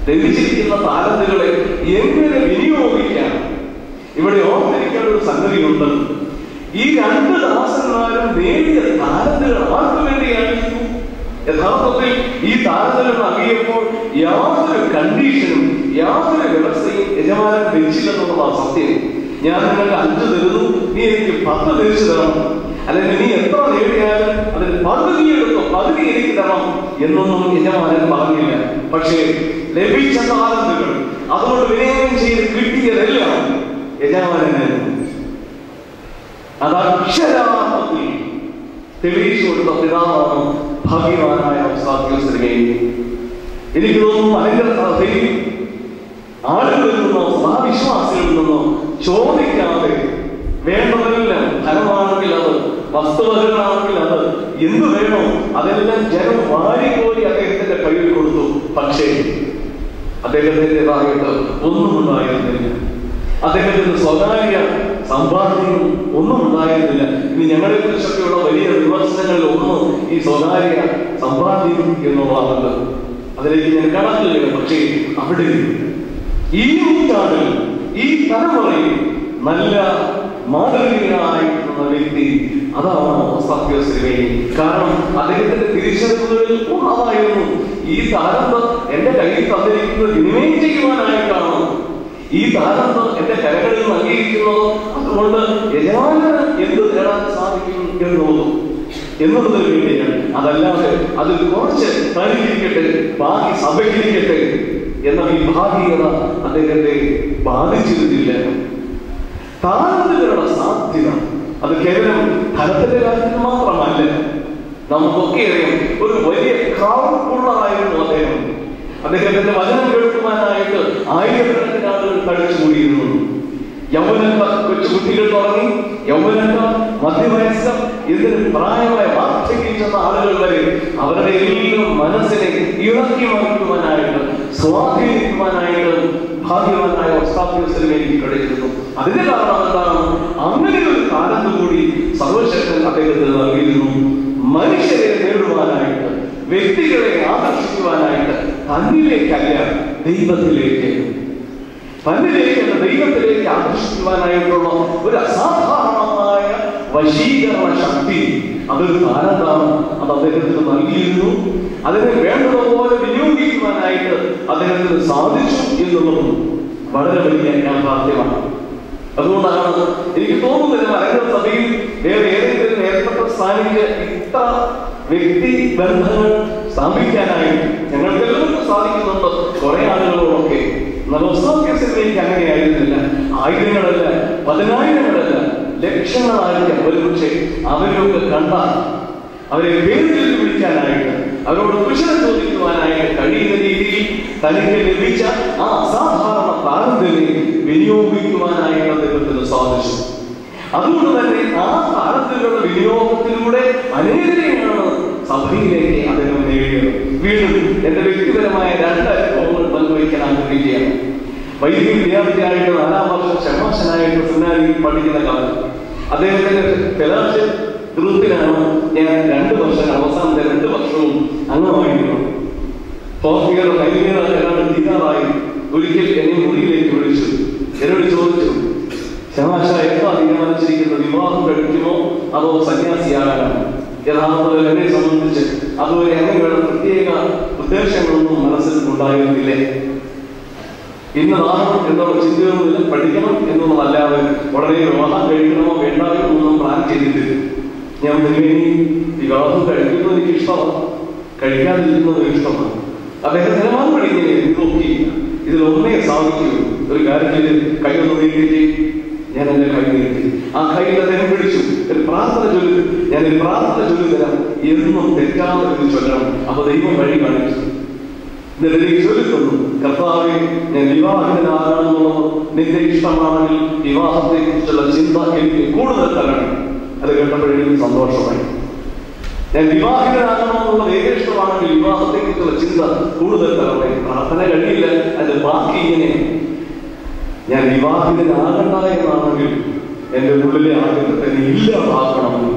ലഭിച്ചിരിക്കുന്ന താലന്തുകളെ എങ്ങനെ വിനിയോഗിക്കാം. ഇവിടെ ഓർത്തിരിക്കേണ്ട ഒരു സംഗതിയുണ്ട്. ഈ 2 ദാസന്മാരും നേടിയ താലന്തുകൾ ആർക്ക് വേണ്ടിയായിരുന്നു? യഥാർത്ഥത്തിൽ ഈ താലന്തുകൾ നൽകിയപ്പോൾ യാതൊരു കണ്ടീഷനും യാതൊരു വ്യവസ്ഥയും യജമാനൻ വെച്ചില്ലെന്നുള്ളതാണ് സത്യം. ഞാൻ നിങ്ങൾക്ക് 5 തരുന്നു, നീ എനിക്ക് 10 തിരിച്ചു തരണം, അല്ലെങ്കിൽ നീ എത്ര നേടിയാലും അതിന് 10 നീ എടുത്തോ, 10 എനിക്ക് തരണം എന്നൊന്നും യജമാനൻ പറഞ്ഞില്ല. പക്ഷേ ലഭിച്ച താലന്തുകൾ അതുകൊണ്ട് വിനിയോഗം ചെയ്ത് കിട്ടിയതെല്ലാം യജമാനന് അത് അക്ഷരാർത്ഥത്തിൽ തെളിയിച്ചു കൊടുത്ത പിതാവാണ് ഭാഗ്യവാനായ ഒസ്താത്യോസിനെ. എനിക്ക് തോന്നുന്നു അതിന്റെ ആളുകളിൽ നിന്നോ സഭാവിശ്വാസികളിൽ നിന്നോ ചോദിക്കാതെ വേണ്ടതെല്ലാം ധനമാണെങ്കിൽ അത്, വസ്തുവകകളാണെങ്കിൽ അത്, എന്ത് വേണോ അതെല്ലാം ജനം വാരിക്കോരി അദ്ദേഹത്തിന്റെ കയ്യിൽ കൊടുത്തു. പക്ഷേ അദ്ദേഹത്തിൻ്റെതായിട്ട് ഒന്നും ഉണ്ടായിരുന്നില്ല. അദ്ദേഹത്തിന്റെ സ്വകാര്യ സമ്പാദ്യം ഒന്നും ഉണ്ടായിരുന്നില്ല. ഇനി ഞങ്ങളെ കുറിച്ചൊക്കെയുള്ള വലിയ വിമർശനങ്ങളിൽ ഒന്നും ഈ സ്വകാര്യ സമ്പാദ്യം എന്നുള്ളതാണ്. അതിലേക്ക് ഞാൻ കടക്കുകയാണ്. പക്ഷേ അവിടെ ഈ നൂറ്റാണ്ടിൽ ഈ തലമുറയിൽ നല്ല മാതൃകയായിട്ടുള്ള വ്യക്തി അതാണ് ഒസ്താത്യോസിനെ. കാരണം അദ്ദേഹത്തിന്റെ തിരിച്ചറിവുകളിൽ അതായിരുന്നു, ഈ താലന്ത് എന്റെ കയ്യിൽ തന്നിരിക്കുന്നത് വിനിമയം ചെയ്യുവാനായിട്ടാണ്, ഈ താലന്ത് എന്റെ കരകളിൽ നൽകിയിരിക്കുന്നത് അതുകൊണ്ട് യജമാനന് എന്ത് നേടാൻ സാധിക്കും എന്നുള്ളതിന് വേണ്ടിയാണ്. അതല്ലാതെ അതിൽ കുറച്ച് തനിക്കിരിക്കട്ടെ ബാക്കി സഭയ്ക്കിരിക്കട്ടെ എന്ന വിഭാഗീയത അദ്ദേഹത്തെ ബാധിച്ചിരുന്നില്ല. താലന്തുകളുടെ സാധ്യത അത് കേവലം ധനത്തിന്റെ കാര്യത്തിൽ മാത്രമല്ല. നമുക്കൊക്കെ അറിയാം, ഒരു വലിയ ക്രൗഡുള്ളതായിരുന്നു അദ്ദേഹം. അദ്ദേഹത്തിന്റെ വചനം കേൾക്കുവാനായിട്ട് 1000കണക്കിന് ആളുകൾ കഴിച്ചുകൂടിയിരുന്നു. യൗവനക്കാർ, കൊച്ചുകുട്ടികൾ തുടങ്ങി യൗവനക്കാർ, മധ്യവയസ്കർ, ഇതിന് പ്രായമായ വാർദ്ധക്യം ചെന്ന ആളുകൾ വരെ അവരുടെ എല്ലാം മനസ്സിനെ ഇളക്കി മറിക്കുവാനായിട്ട് സ്വാധീനിക്കുവാനായിട്ട് ഭാഗ്യവാനായ ഒസ്താത്യോസിന് എനിക്ക് കഴിച്ചിരുന്നു. അതിന്റെ കാരണം എന്താണ്? അങ്ങനെ ഒരു താലന്ത് കൂടി സർവശക്തൻ അദ്ദേഹത്തിന് നൽകിയിരുന്നു. മനുഷ്യരെ നേടുവാനായിട്ട്, വ്യക്തികളെ ആകർഷിക്കുവാനായിട്ട്, തന്നിലേക്കല്ല ദൈവത്തിലേക്ക്, തന്നിലേക്ക് ദൈവത്തിലേക്ക് ആകർഷിക്കുവാനായിട്ടുള്ള ഒരു അസാധാരണമായ വശീകരണ ശക്തി, അതൊരു താരതാണ്. അത് അദ്ദേഹത്തിന് നൽകിയിരുന്നു. അതിനെ വേണ്ടതുപോലെ വിനിയോഗിക്കുവാനായിട്ട് അദ്ദേഹത്തിന് സാധിച്ചു എന്നുള്ളതും വളരെ വലിയ യാഥാർത്ഥ്യമാണ്. അതുകൊണ്ടാണ് എനിക്ക് തോന്നുന്നില്ല മലങ്കര സഭയിൽ വേറെ ഏതെങ്കിലും ഏർപ്പെട്ട സ്ഥാനിക്ക് ഇത്ര വ്യക്തി ബന്ധങ്ങൾ സ്ഥാപിക്കാനായിട്ട് ഞങ്ങൾക്കെല്ലാവർക്കും സാധിക്കുന്നുണ്ട്, കുറെ ആളുകളോടൊക്കെ. നവോസ്താക്യസിലേക്ക് അങ്ങനെയായിരുന്നില്ല. ആയിരങ്ങളല്ല, പതിനായിരങ്ങളല്ല, ലക്ഷങ്ങളായിരിക്കാം ഒരുപക്ഷെ അവരൊക്കെ കണ്ടാൽ അവരെ പേരിൽ വിളിക്കാനായിട്ട്, അവരോട് കുശലം ചോദിക്കുവാനായിട്ട് കഴിയുന്ന രീതിയിൽ തനിക്ക് ലഭിച്ച ആ അസാധാരണ താരതമ്യം വിനിയോഗിക്കുവാനായിട്ട് അദ്ദേഹത്തിന് സാധിച്ചു. അതുകൊണ്ട് തന്നെ ആ താരതമ്യങ്ങളുടെ വിനിയോഗത്തിലൂടെ അനേകരെയാണ് സഭയിലേക്ക് അദ്ദേഹം നേടിയത്. വീണ്ടും എന്റെ വ്യക്തിപരമായ 2 അനുഭവങ്ങൾ പങ്കുവയ്ക്കാൻ ആഗ്രഹിക്കുകയാണ്. വൈദിക വിദ്യാർത്ഥിയായിട്ട് 4ാം വർഷം ഷമാശനായിട്ട് സെമിനാരിയിൽ പഠിക്കുന്ന കാലം അദ്ദേഹത്തിന്റെ ഫെലോഷിപ്പ് ഗ്രൂപ്പിലാണ് ഞാൻ 2 വർഷം, അവസാനത്തെ 2 വർഷവും അംഗമായിരുന്നു. ഫോർത്ത് ഇയർ തീരാറായി ഒരിക്കൽ എന്നെ മുറിയിലേക്ക് വിളിച്ചു. എന്നോട് ചോദിച്ചു, ഷമാശ എപ്പോ തീരുമാനിച്ചിരിക്കുന്നത്, വിവാഹം കഴിക്കുമോ അതോ സന്യാസിയാകാനാണ്? യഥാർത്ഥത്തിൽ എന്നെ സംബന്ധിച്ച് അതുവരെ അങ്ങനെയുള്ള പ്രത്യേക ഉദ്ദേശങ്ങളൊന്നും മനസ്സിൽ ഉണ്ടായിരുന്നില്ലേ. ഇന്നതാകണം എന്നുള്ള ചിന്തയൊന്നുമില്ല, പഠിക്കണം എന്നുള്ളതല്ലാതെ ഉടനെ വിവാഹം കഴിക്കണമോ വേണ്ടായോ ഒന്നും പ്ലാൻ ചെയ്തിട്ടില്ല. ഞാൻ വിവാഹം കഴിക്കുന്നത് എനിക്ക് ഇഷ്ടമാണ്, കഴിക്കാതിരിക്കുന്നത് ഇഷ്ടമാണ്. അദ്ദേഹം നിലപാട് ഇങ്ങനെ നോക്കി, ഇതിലൊന്നേ സാധിക്കൂ, ഒരു കാര്യത്തിൽ കൈയൊന്ന് നീട്ടി. ഞാൻ എന്റെ കൈ നീട്ടി. ആ കൈയിൽ അദ്ദേഹം പിടിച്ചു. ഒരു പ്രാർത്ഥന ചൊല്ലി, ഞാനൊരു പ്രാർത്ഥന ചൊല്ലി തരാം, എന്നും തെറ്റാതെ ചൊല്ലണം. അപ്പൊ ദൈവം വഴി കാണിച്ചു. എന്നിട്ട് ചൊല്ലിക്കൊണ്ടു, കർത്താവെ, ഞാൻ വിവാഹിതനാകണമെന്നുള്ളത് നിന്റെ ഇഷ്ടമാണെങ്കിൽ വിവാഹത്തെ കുറിച്ചുള്ള ചിന്ത എനിക്ക് കൂടുതൽ തരണം. അത് കേട്ടപ്പോഴേക്കും സന്തോഷമായി. ഞാൻ വിവാഹിതനാകണമെന്നുള്ളത് ഏക ഇഷ്ടമാണെങ്കിൽ വിവാഹത്തെ കുറിച്ചുള്ള ചിന്ത കൂടുതൽ തരണേ. പ്രാർത്ഥന കഴിയില്ല, അത് ബാക്കി ഇങ്ങനെ. ഞാൻ വിവാഹിതനാകണ്ട എന്നാണെങ്കിൽ എന്റെ ഉള്ളിലെ ആഗ്രഹത്തെ ഇല്ലാതാക്കണമെന്ന്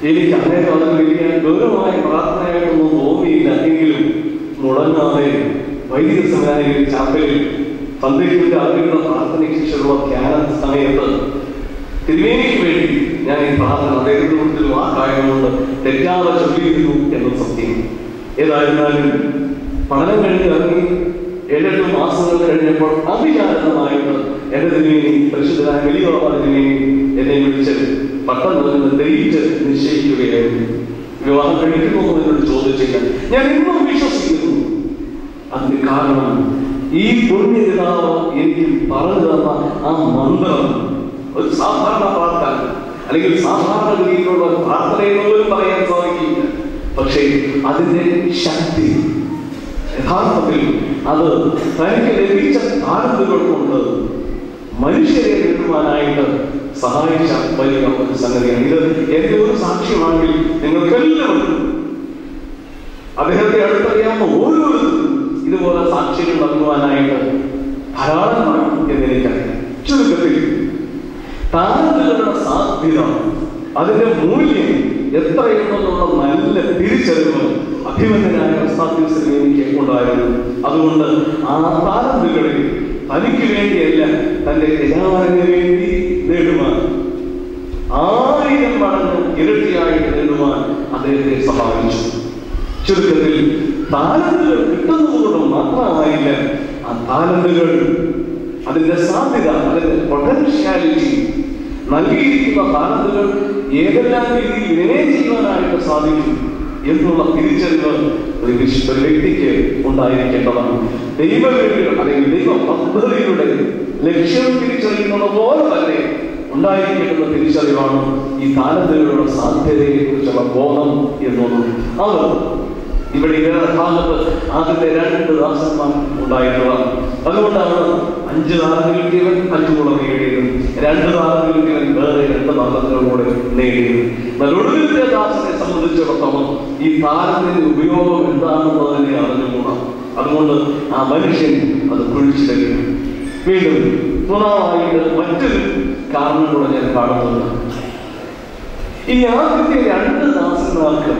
എനിക്ക് അന്നേരം അത് വലിയ ഗൗരവമായ പ്രാർത്ഥനയായിട്ടൊന്നും തോന്നിയില്ല. എങ്കിലും മുടങ്ങാതെ വൈദിക സെമിനാരിയിൽ ചാപ്പലിൽ സന്ദേശത്തിന്റെ ആഗ്രഹ പ്രാർത്ഥനയ്ക്ക് ശേഷമുള്ള ധ്യാന സമയത്ത് തിരുമേനിക്ക് വേണ്ടി ഞാൻ ഈ പ്രാർത്ഥന അദ്ദേഹത്തെ കുറിച്ച് വാക്കായതുകൊണ്ട് തെറ്റാതെ ചൊല്ലിയിരുന്നു എന്ന സത്യം. ഏതായിരുന്നാലും പഠനം കഴിഞ്ഞ് ഇറങ്ങി 7-8 മാസങ്ങൾ കഴിഞ്ഞപ്പോൾ അവിചാരിതമായിട്ട് എന്റെ തിരുമേനി, പരിശുദ്ധനായ വലിയ തിരുമേനി എന്നെ വിളിച്ച് പെട്ടെന്ന് ഡേറ്റ് നിശ്ചയിക്കുകയായിരുന്നു. വിവാഹം കഴിക്കുമോ എന്നോട് ചോദിച്ചില്ല. ഞാൻ ഇന്നും വിശ്വസിക്കുന്നു. അതിന് കാരണം ഈ പുണ്യപിതാവ് എനിക്ക് പറഞ്ഞു തന്ന ആ മന്ത്രം ഒരു സാധാരണ പ്രാർത്ഥന അല്ലെങ്കിൽ സാധാരണ രീതിയിലുള്ള പ്രാർത്ഥനയെന്നോരും പറയാൻ സാധിക്കില്ല. പക്ഷേ അതിന്റെ ശക്തി യഥാർത്ഥത്തിൽ അത് തനിക്ക് ലഭിച്ച താരതമ്യങ്ങൾ കൊണ്ട് മനുഷ്യരെ നേടുവാനായിട്ട് സഹായിച്ച വലിയ ഒരു സംഗതിയാണ്. ഇത് എന്റെ ഒരു സാക്ഷ്യമാണെങ്കിൽ നിങ്ങൾക്കെല്ലാവർക്കും അദ്ദേഹത്തെ അടുത്തറിയാവുന്ന ഓരോരുത്തരും ഇതുപോലെ സാക്ഷ്യങ്ങൾ നൽകുവാനായിട്ട് ധാരാളമാണ് എന്നെനിക്കറിയാം. ചുരുക്കത്തിൽ താരതമ്യങ്ങളുടെ സാധ്യത, അതിന്റെ മൂല്യം എത്രയുണ്ടെന്നുള്ള നല്ല തിരിച്ചറിവ് അഭിമന്യനായ കർത്താവിന് എനിക്ക് ഉണ്ടായിരുന്നു. അതുകൊണ്ട് ആ താരതമ്യങ്ങളിൽ തനിക്ക് വേണ്ടിയല്ല, തന്റെ യജമാനന് വേണ്ടി നേടുവാൻ 1000 മടങ്ങ് ഇരട്ടിയായിട്ട് നേടുവാൻ അദ്ദേഹത്തെ സഹായിച്ചു. ചുരുക്കത്തിൽ താലന്തുകൾ കിട്ടുന്നതുകൊണ്ട് മാത്രമായില്ല, ആ താലന്തുകൾ അതിന്റെ സാധ്യത, അതിന്റെ പൊട്ടൻഷ്യാലിറ്റി നൽകിയിരിക്കുന്ന താലന്തുകൾ ഏതെല്ലാം രീതിയിൽ വിനയം ചെയ്യുവാനായിട്ട് സാധിക്കും എന്നുള്ള തിരിച്ചറിവ് ഒരു വ്യക്തിക്ക് ഉണ്ടായിരിക്കേണ്ടതാണ്. ദൈവവീടുകൾ അല്ലെങ്കിൽ ദൈവ പദ്ധതിയുടെ ലക്ഷ്യം തിരിച്ചറിയുന്നത് പോലെ തന്നെ ഉണ്ടായിരിക്കേണ്ടുന്ന തിരിച്ചറിവാണ് ഈ താലന്തുകളുടെ സാധ്യതയെ കുറിച്ചുള്ള ബോധം എന്നുള്ളത്. അത് ഇവിടെ ഭാഗത്ത് ആദ്യത്തെ 2 ദാസന്മാർ ഉണ്ടായിരുന്നതാണ്. അതുകൊണ്ടാണ് 5 താലന്ത് കിട്ടിയവൻ 5 കൂടെ നേടിയത്, 2 താലന്ത് കിട്ടിയവൻ വേറെ 2 താലന്തുകളോടെ നേടിയത്. എന്നാൽ ഒടുവിലത്തെ ദാസനെ സംബന്ധിച്ചിടത്തോളം ഈ താലന്തിന്റെ ഉപയോഗം എന്താണെന്നതിനെ അറിഞ്ഞുകൂടാ. അതുകൊണ്ട് ആ മനുഷ്യൻ അത് കുഴിച്ചിടുകയാണ്. വീണ്ടും 3ാമായിട്ട് മറ്റൊരു കാരണം കൂടെ ഞാൻ കാണുന്നുണ്ട്. ഈ ആദ്യത്തെ 2 ദാസന്മാർക്ക്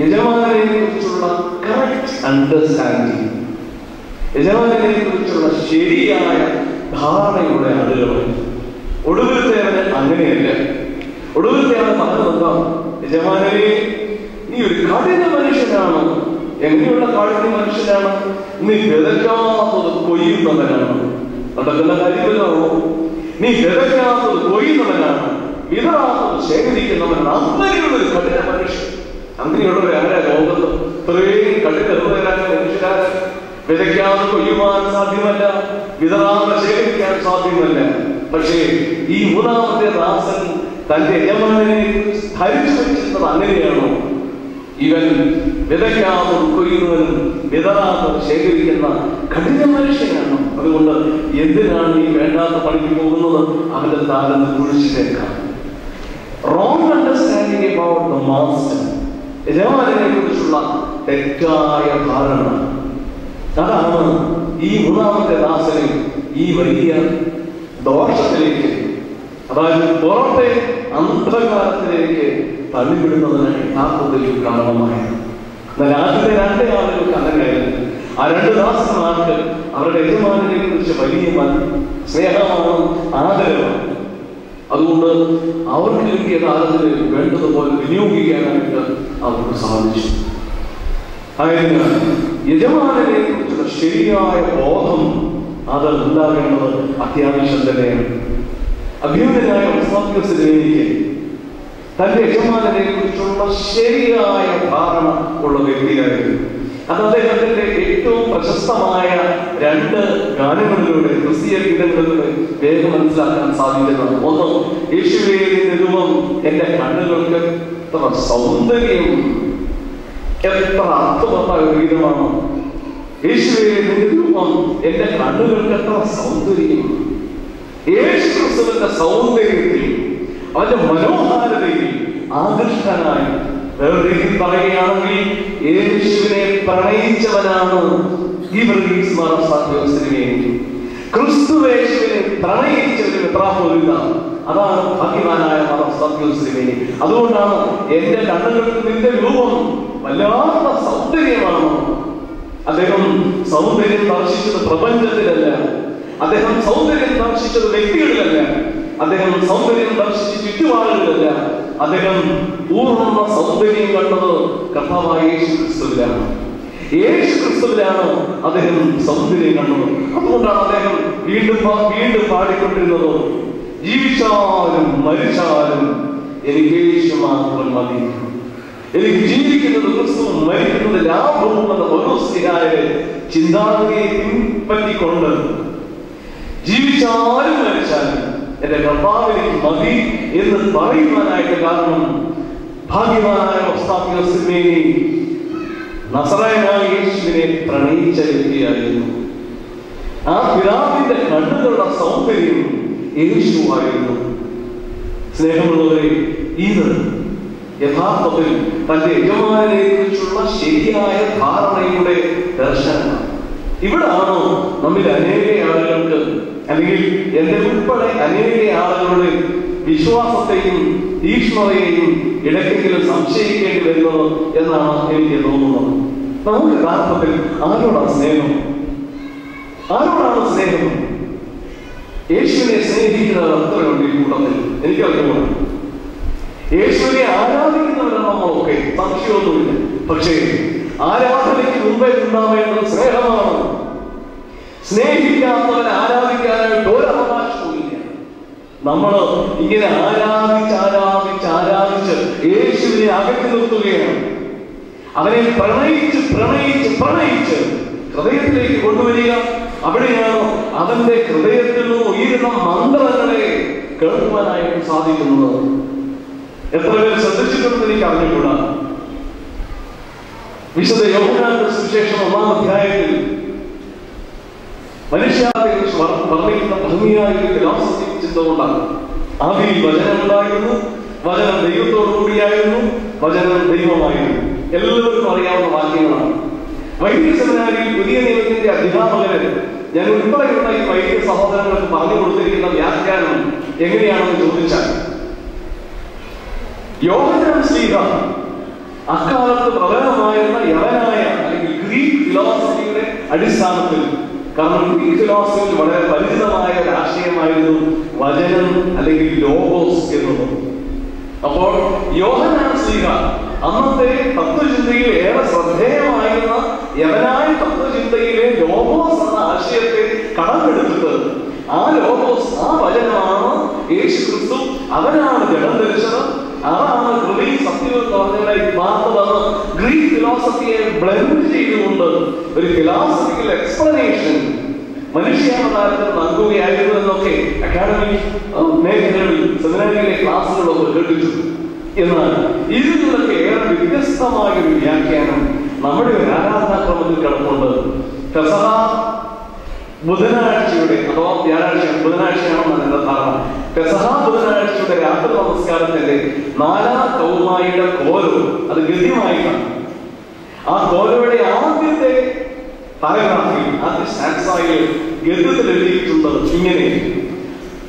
യജമാനെ കുറിച്ചുള്ള കറക്റ്റ് അണ്ടർസ്റ്റാൻഡിങ്, യജമാനെ കുറിച്ചുള്ള ശരിയായ ധാരണയുടെ ആളുകളാണ്. ഒടുവിലത്തേവന് അങ്ങനെയല്ല. ഒടുവിലത്തെ ആൾ പറഞ്ഞതെന്താ? യജമാനനെ, നീ ഒരു കഠിന മനുഷ്യനാണ്. എങ്ങനെയുള്ള കഠിന മനുഷ്യനാണ്? നീ വിതയ്ക്കാത്തത് കൊയ്യുന്നവനാണ്. നടക്കുന്ന കാര്യമല്ലോ. നീ വിതയ്ക്കാത്തത് കൊയ്യുന്നവനാണ്, വിതറാത്തത് ശേഖരിക്കുന്നവനാണ്. അങ്ങനെയുള്ളൊരു കഠിന മനുഷ്യൻ. അങ്ങനെയുള്ളവർ ആരാ ലോകത്ത്? ഇത്രയും കഠിനരായ മനുഷ്യരാണ്. വിതയ്ക്കാതെ കൊയ്യുവാൻ സാധ്യമല്ല, വിതറാതെ ശേഖരിക്കാൻ സാധ്യമല്ല. പക്ഷേ ഈ മൂന്നാമത്തെ ദാസൻ തന്റെ യജമാനനെ ധരിച്ചു വെച്ചിരുന്നത് അങ്ങനെയാണോ? ഇവൻ വിതയ്ക്കാതെ കൊയ്യുന്നവനും വിതറാതെ ശേഖരിക്കുന്ന കഠിന മനുഷ്യനാണ്. അതുകൊണ്ട് എന്തിനാണ് ഈ വേണ്ടാത്ത പണിക്ക് പോകുന്നത്? അവന്റെ താരം കുഴിച്ചിട്ടേക്കാം. Wrong understanding about the master, യജമാനനെ കുറിച്ചുള്ള തെറ്റായ ധാരണ. അതാണ് ഈ മൂന്നാമത്തെ ദാസനെ ഈ വലിയ ദോഷത്തിലേക്ക്, അതായത് പുറത്തെ അന്ധകാരത്തിലേക്ക് തള്ളിവിടുന്നതിന് യഥാർത്ഥത്തിൽ കാരണമായത്. എന്നാൽ ആദ്യത്തെ രണ്ട് ആളുകൾക്ക് അങ്ങനെയായിരുന്നു. ആ രണ്ട് ദാസന്മാർക്ക് അവരുടെ യജമാനെ കുറിച്ച് വലിയ സ്നേഹമാണ്, ആദരവാണ്. അതുകൊണ്ട് അവർക്ക് കിട്ടിയ കാലത്തിന് വേണ്ടതുപോലെ വിനിയോഗിക്കാനായിട്ട് അവർക്ക് സാധിച്ചു. ആയതിനാൽ യജമാനെ കുറിച്ചുള്ള ശരിയായ ബോധം അത് ഉണ്ടാകേണ്ടത് അത്യാവശ്യം തന്നെയാണ്. അഭ്യുന്നതനായ ഉസ്താദിക്ക് തന്റെ യജമാനെ കുറിച്ചുള്ള ശരിയായ ധാരണ ഉള്ള വ്യക്തിയായിരുന്നു. അത് അദ്ദേഹത്തിന്റെ ഏറ്റവും പ്രശസ്തമായ രണ്ട് ഗാനങ്ങളിലൂടെ, ക്രിസ്തീയ ഗീതങ്ങളിലൂടെ വേഗം മനസ്സിലാക്കാൻ സാധിക്കുന്നത്. ഒന്ന്, യേശുവേ നിന്റെ രൂപം എന്റെ കണ്ണുകൾക്ക് എത്ര സൗന്ദര്യം, എത്ര അർത്ഥവത്തായ ഒരു ഗീതമാണ്. യേശുവേ നിന്റെ രൂപം എന്റെ കണ്ണുകൾക്ക് എത്ര സൗന്ദര്യം. യേശു ക്രിസ്തുവിന്റെ സൗന്ദര്യത്തിൽ, അവന്റെ മനോഹാരിതയിൽ ആകർഷകനായി വേറെ രീതിയിൽ പറയുകയാണെങ്കിൽ യേശുവിനെ പ്രണയിച്ചവനാണ് ഈ വർഗീസ് മാറസാദ്യോസിനെ. ക്രിസ്തുവേശുവിനെ പ്രണയിച്ചവരും എത്രാപോലിതാണ്. അതാണ് ഭാഗ്യവാനായ മാറസാദ്യോസിനെ. അതുകൊണ്ടാണ് എന്റെ കണ്ണുകൾക്ക് നിന്റെ രൂപം വല്ലാത്ത സൗന്ദര്യമാണ്. അദ്ദേഹം സൗന്ദര്യം ദർശിച്ചത് പ്രപഞ്ചത്തിലല്ല, അദ്ദേഹം സൗന്ദര്യം ദർശിച്ചത് വ്യക്തികളിലല്ല, അദ്ദേഹം സൗന്ദര്യം ദർശിച്ച ചുറ്റുപാടുകളിലല്ല. അദ്ദേഹം പൂർണ്ണ സൗന്ദര്യം കണ്ടത് കർത്താവായ യേശു ക്രിസ്തുവിലാണ്. യേശു ക്രിസ്തുവിലാണ് അദ്ദേഹം സൗന്ദര്യം കണ്ടത്. അതുകൊണ്ടാണ് അദ്ദേഹം വീണ്ടും വീണ്ടും പാടിക്കൊണ്ടിരുന്നത്, ജീവിച്ചാലും മരിച്ചാലും എനിക്ക് യേശു മാത്രം മതി, എനിക്ക് ജീവിക്കുന്നത് ക്രിസ്തുവും മരിക്കുന്നത് ലാഭവും എന്ന ഓരോ സ്ഥിരായ ചിന്താഗതിയെ പിൻപറ്റിക്കൊണ്ട് ജീവിച്ചാലും മരിച്ചാലും എന്റെ കർത്താവിലേക്ക് മതി എന്ന് പറയുവാനായിട്ട് കാരണം ഭാഗ്യവാനായ ഉസ്താദ് നസറായനായ യേശുവിനെ പ്രണയിച്ച വ്യക്തിയായിരുന്നു. ആ പിതാവിന്റെ കണ്ണുകളുടെ സൗന്ദര്യം യേശുവായിരുന്നു. സ്നേഹമുള്ളവരെ, ഇത് യഥാർത്ഥത്തിൽ തന്റെ യജമാനെ കുറിച്ചുള്ള ശരിയായ ധാരണയുടെ ദർശനമാണ്. ഇവിടാണ് നമ്മിൽ അനേക ആളുകൾക്ക്, അല്ലെങ്കിൽ എന്റെ ഉൾപ്പെടെ അനേക ആളുകളുടെ വിശ്വാസത്തെയും തീക്ഷ്ണതയെയും ഇടയ്ക്കെങ്കിലും സംശയിക്കേണ്ടി വരുന്നത് എന്നാണ് എനിക്ക് തോന്നുന്നത്. നമുക്ക് യഥാർത്ഥത്തിൽ ആരോടാണ് സ്നേഹം? ആരോടാണ് സ്നേഹം? യേശുവിനെ സ്നേഹിക്കുന്നവർ അത്രയുണ്ട് ഈ കൂട്ടത്തിൽ, എനിക്കറിയുമോ? യേശുവിനെ ആരാധിക്കുന്നവരാണ് നമ്മളൊക്കെ, സംശയമൊന്നുമില്ല. പക്ഷേ ആരാധനയ്ക്ക് മുമ്പേ ഉണ്ടാവേണ്ടത് സ്നേഹമാണ്. സ്നേഹിക്കാത്തവരെ ആരാധിക്കാനായിട്ട് ഒരവകാശവുമില്ല. നമ്മൾ ഇങ്ങനെ ആരാധിച്ച് യേശുവിനെ അകറ്റി നിർത്തുകയാണ്. അവനെ പ്രണയിച്ച് ഹൃദയത്തിലേക്ക് കൊണ്ടുവരിക. അവിടെയാണ് അവന്റെ ഹൃദയത്തിൽ നിന്ന് ഉയരുന്ന മന്ത്രങ്ങളെ കേൾക്കുവാനായിട്ട് സാധിക്കുന്നത്. എത്ര പേര് ശ്രദ്ധിച്ചിട്ടുണ്ടെന്ന് എനിക്ക് അറിഞ്ഞുകൂടാ. വിശുദ്ധ യോഹന്നാന്റെ സുവിശേഷം 1-ാം അധ്യായത്തിൽ മനുഷ്യരെ കുറിച്ച് വർണ്ണിക്കുന്ന ഭംഗിയായ ഒരു ഫിലോസഫി ചിന്ത കൊണ്ടാണ്. ആദിയിൽ വചനം ഉണ്ടായിരുന്നു, വചനം ദൈവത്തോടു കൂടിയായിരുന്നു, വചനം ദൈവമായിരുന്നു. എല്ലാവർക്കും അറിയാവുന്ന വാക്യങ്ങളാണ്. വൈദിക സെമിനാരിയിൽ പുതിയ നിയമത്തിന്റെ അധ്യാപകര് ഞാൻ ഉൾപ്പെടെയുള്ള ഈ വൈദിക സഹോദരങ്ങൾക്ക് പറഞ്ഞു കൊടുത്തിരിക്കുന്ന വ്യാഖ്യാനം എങ്ങനെയാണെന്ന് ചോദിച്ചാൽ, യോഹന്നാൻ ശ്ലീഹ അക്കാലത്ത് പ്രബലമായിരുന്ന യവനായ അല്ലെങ്കിൽ ഗ്രീക്ക് ഫിലോസഫിയുടെ അടിസ്ഥാനത്തിൽ, കാരണം ഗ്രീക്ക് ഫിലോസഫിയിൽ വളരെ പരിചിതമായ ഒരു ആശയമായിരുന്നു വചനം അല്ലെങ്കിൽ ലോഗോസ് എന്നത്. അപ്പോൾ യോഹന്നാൻ ശ്ലീഹ അന്നത്തെ തത്വചിന്തയിൽ ഏറെ ശ്രദ്ധേയമായിരുന്ന യവനായ തത്വചിന്തയിലെ ലോഗോസ് എന്ന ആശയത്തെ കടമെടുത്തിട്ട് ആ ലോഗോസ്, ആ വചനമാണ് യേശു ക്രിസ്തു, അവനാണ് ജഡം ധരിച്ചത്, അതാണ് കൃപയും സത്യവും എന്ന് പറഞ്ഞാൽ മാറുന്നതെന്ന് ഗ്രീക്ക് ഫിലോസഫിയെ ബ്ലെൻഡ് ചെയ്തുകൊണ്ട് ഒരു ഫിലോസഫിക്കൽ എക്സ്പ്ലനേഷൻ മനുഷ്യാവതാരത്തിൽ നൽകുകയായിരുന്നു എന്നൊക്കെ അക്കാഡമിക് മേഖലകളിൽ സെമിനാരിയിലെ ക്ലാസ്സുകളൊക്കെ കേട്ടിട്ടുണ്ട്. എന്നാൽ ഇതിൽ നിന്നൊക്കെ ഏറെ വ്യത്യസ്തമായ ഒരു വ്യാഖ്യാനം നമ്മുടെ ഒരു ആരാധനാക്രമത്തിൽ കിടപ്പുണ്ട്. പെസഹ ബുധനാഴ്ചയുടെ അഥവാ വ്യാഴാഴ്ച, ബുധനാഴ്ചയാണെന്നാണ് എന്റെ ധാരണ. പെസഹ ബുധനാഴ്ചയുടെ രാത്രി നമസ്കാരത്തിന്റെ 4-ാം കൗമായിയുടെ കോലോ അത് ഗദ്യമായിട്ടാണ്. ആ കോലോയുടെ ആദ്യത്തെ പാരഗ്രാഫിൽ, ആദ്യ സ്റ്റാൻസായിൽ ഗദ്യത്തിൽ എഴുതിയിട്ടുള്ളത് ഇങ്ങനെ: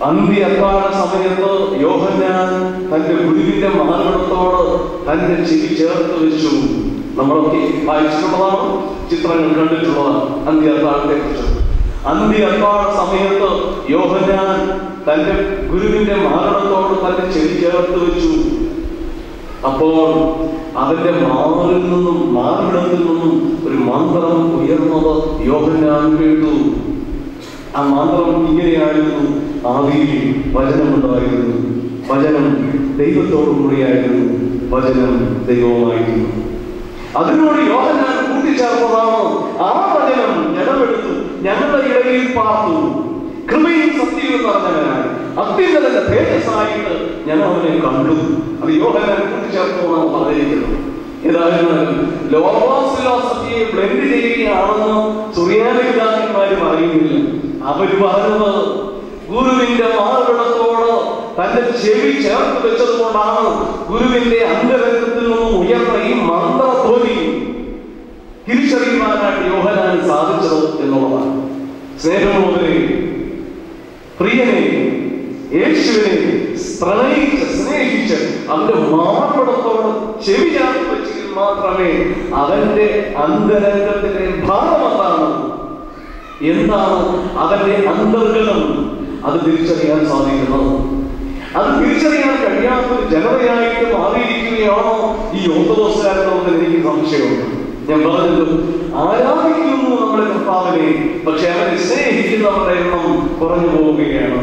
അന്ത്യ അത്താഴ സമയത്ത് യോഹന്നാൻ തന്റെ ഗുരുവിന്റെ മാർഗത്തോട് തന്റെ ചെവി ചേർത്ത് വെച്ചു. നമ്മളൊക്കെ വായിച്ചിട്ടുള്ളതാണ്, ചിത്രങ്ങൾ കണ്ടിട്ടുള്ളതാണ് അന്ത്യ അത്താഴത്തെ കുറിച്ച്. അന്ത്യ അത്താഴ സമയത്ത് യോഹന്നാൻ തന്റെ ഗുരുവിന്റെ മാരണത്തോട് തന്റെ ചെവി ചേർത്ത് വെച്ചു. അപ്പോൾ അവന്റെ മാറിടത്തിൽ നിന്നും ഒരു മന്ത്രം ഉയർന്നത് യോഹന്നാൻ കേട്ടു. ആ മന്ത്രം ഇങ്ങനെയായിരുന്നു: ആദിയിൽ വചനമുണ്ടായിരുന്നു, വചനം ദൈവത്തോടു കൂടിയായിരുന്നു, വചനം ദൈവമായിരുന്നു. അതിനോട് യോഹന്നാൻ കൂട്ടിച്ചേർന്നതാണ്: ആ വചനം ജഡമെടുത്തു ഞങ്ങളുടെ ഇടയിൽ പാർത്തു, കൃപയും സത്യവും പറഞ്ഞവനായി അത്യുന്നതന്റെ തേജസ്സായിട്ട് ഞങ്ങൾ അവനെ കണ്ടു. അത് യോഹന്നാൻ കൂട്ടിച്ചേർത്തതാണ് പറഞ്ഞിരിക്കുന്നത്. ഏതായാലും ലോഗോസ് ഫിലോസഫിയെ ബ്ലെൻഡ് ചെയ്യുകയാണെന്ന് സുറിയാനി പിതാക്കന്മാര് പറയുന്നില്ല. അവര് പറഞ്ഞത് ഗുരുവിന്റെ മാർഗത്തോട് തന്റെ ചെവി ചേർത്ത് വെച്ചത് കൊണ്ടാണ് ഗുരുവിന്റെ അന്തരംഗത്തിൽ നിന്നും ഉയർന്ന ഈ മന്ത്രധ്വനി തിരിച്ചറിയുവാനായിട്ട് യോഹന്നാൻ സാധിച്ചത് എന്നുള്ളതാണ്. സ്നേഹമുള്ളവരെ, പ്രിയനെ, യേശുവിനെ പ്രണയിച്ച് സ്നേഹിച്ച് അവന്റെ മാർഗത്തോട് ചെവി ചേർത്ത് വെച്ചെങ്കിൽ മാത്രമേ അവന്റെ അന്തരംഗത്തിലെ ഭാവമെന്താണ്, എന്താണ് അവന്റെ അന്തർഗതം, അത് തിരിച്ചറിയാൻ സാധിക്കുന്നത്. അത് തിരിച്ചറിയാൻ കഴിയാത്തൊരു ജനതയായിട്ട് മാറിയിരിക്കുകയാണോ ഈ ഓർത്തഡോക്സുകാരെന്നുള്ളത് എനിക്ക് സംശയമുണ്ട്. ഞാൻ പറഞ്ഞത്, ആരാധിക്കുന്നു നമ്മുടെ കർത്താവിനെ, പക്ഷെ അവനെ സ്നേഹിക്കുന്നവരുടെ എണ്ണം കുറഞ്ഞു പോവുകയാണ്.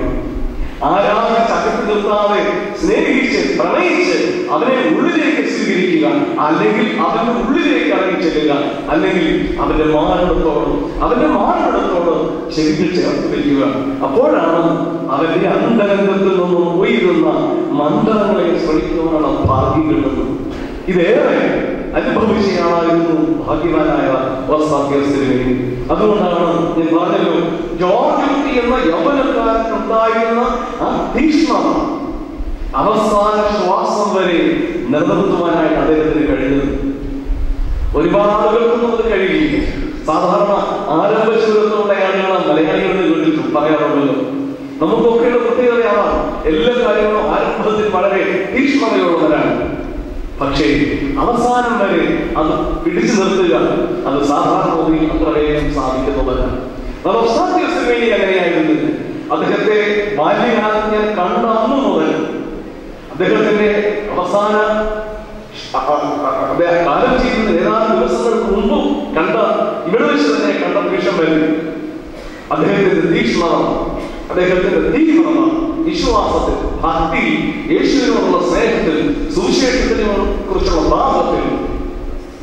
ആരാധിച്ച് അകത്ത് നിർത്താതെ സ്നേഹിച്ച് പ്രണയിച്ച് അവനെ ഉള്ളിലേക്ക് സ്വീകരിക്കുക, അല്ലെങ്കിൽ അവന്റെ ഉള്ളിലേക്ക് ഇറങ്ങി ചെല്ലുക, അല്ലെങ്കിൽ അവന്റെ മാനടത്തോട് ശരിക്കും ചേർത്ത് വയ്ക്കുക. അപ്പോഴാണ് അവന്റെ അന്തരംഗത്തിൽ നിന്നും ഉയരുന്ന മന്ത്രങ്ങളെ ശ്രമിക്കുവാനുള്ള ഭാഗ്യം കിട്ടുന്നത്. ഇതേറെ അനുഭവിച്ചായിരുന്നു ഭാഗ്യവാനായ ഓസ്താത്യോസിന്. അതുകൊണ്ടാണ് ഞാൻ പറഞ്ഞല്ലോ, ജോർജ് കുട്ടി എന്ന യൗവനക്കാരനുണ്ടായിരുന്ന ആ തീക്ഷ്ണത അവസാന ശ്വാസം വരെ നിലനിർത്തുവാനായിട്ട് അദ്ദേഹത്തിന് കഴിഞ്ഞത്. ഒരുപാട് ആളുകൾക്കൊന്നും അത് കഴിയില്ല. സാധാരണ ആരംഭശൂരത്തോടെ ആളുകളാണ് മലയാളികളിൽ കണ്ടിട്ടും പറയാറുണ്ടല്ലോ. നമുക്കൊക്കെയുള്ള പ്രത്യേകതയാണ് എല്ലാ കാര്യങ്ങളും ആരംഭത്തിൽ വളരെ തീക്ഷ്ണതയുള്ളവരാണ്. പക്ഷേ അവസാനം വരെ അത് പിടിച്ചു നിർത്തുക, അത് സാധാരണ അത്ര വേഗം സാധിക്കുന്നതല്ല. വേണ്ടി അങ്ങനെയായിരുന്നു. അദ്ദേഹത്തെ ബാല്യകാലം ഞാൻ കണ്ട അന്നു മുതൽ അദ്ദേഹത്തിന്റെ അവസാന കാലം ചെയ്യുന്ന ഏതാനും ദിവസങ്ങൾക്ക് മുമ്പ് കണ്ട, ഇവിടെ വെച്ച് തന്നെ കണ്ട നിമിഷം വരെ അദ്ദേഹത്തിന്റെ തീക്ഷ്ണത, അദ്ദേഹത്തിന്റെ തീവ്രത, വിശ്വാസത്തിൽ, ഭക്തി, യേശുവിനോടുള്ള സ്നേഹത്തിൽ, സുവിശേഷത്തിനെ കുറിച്ചുള്ള ഭാവത്തിൽ,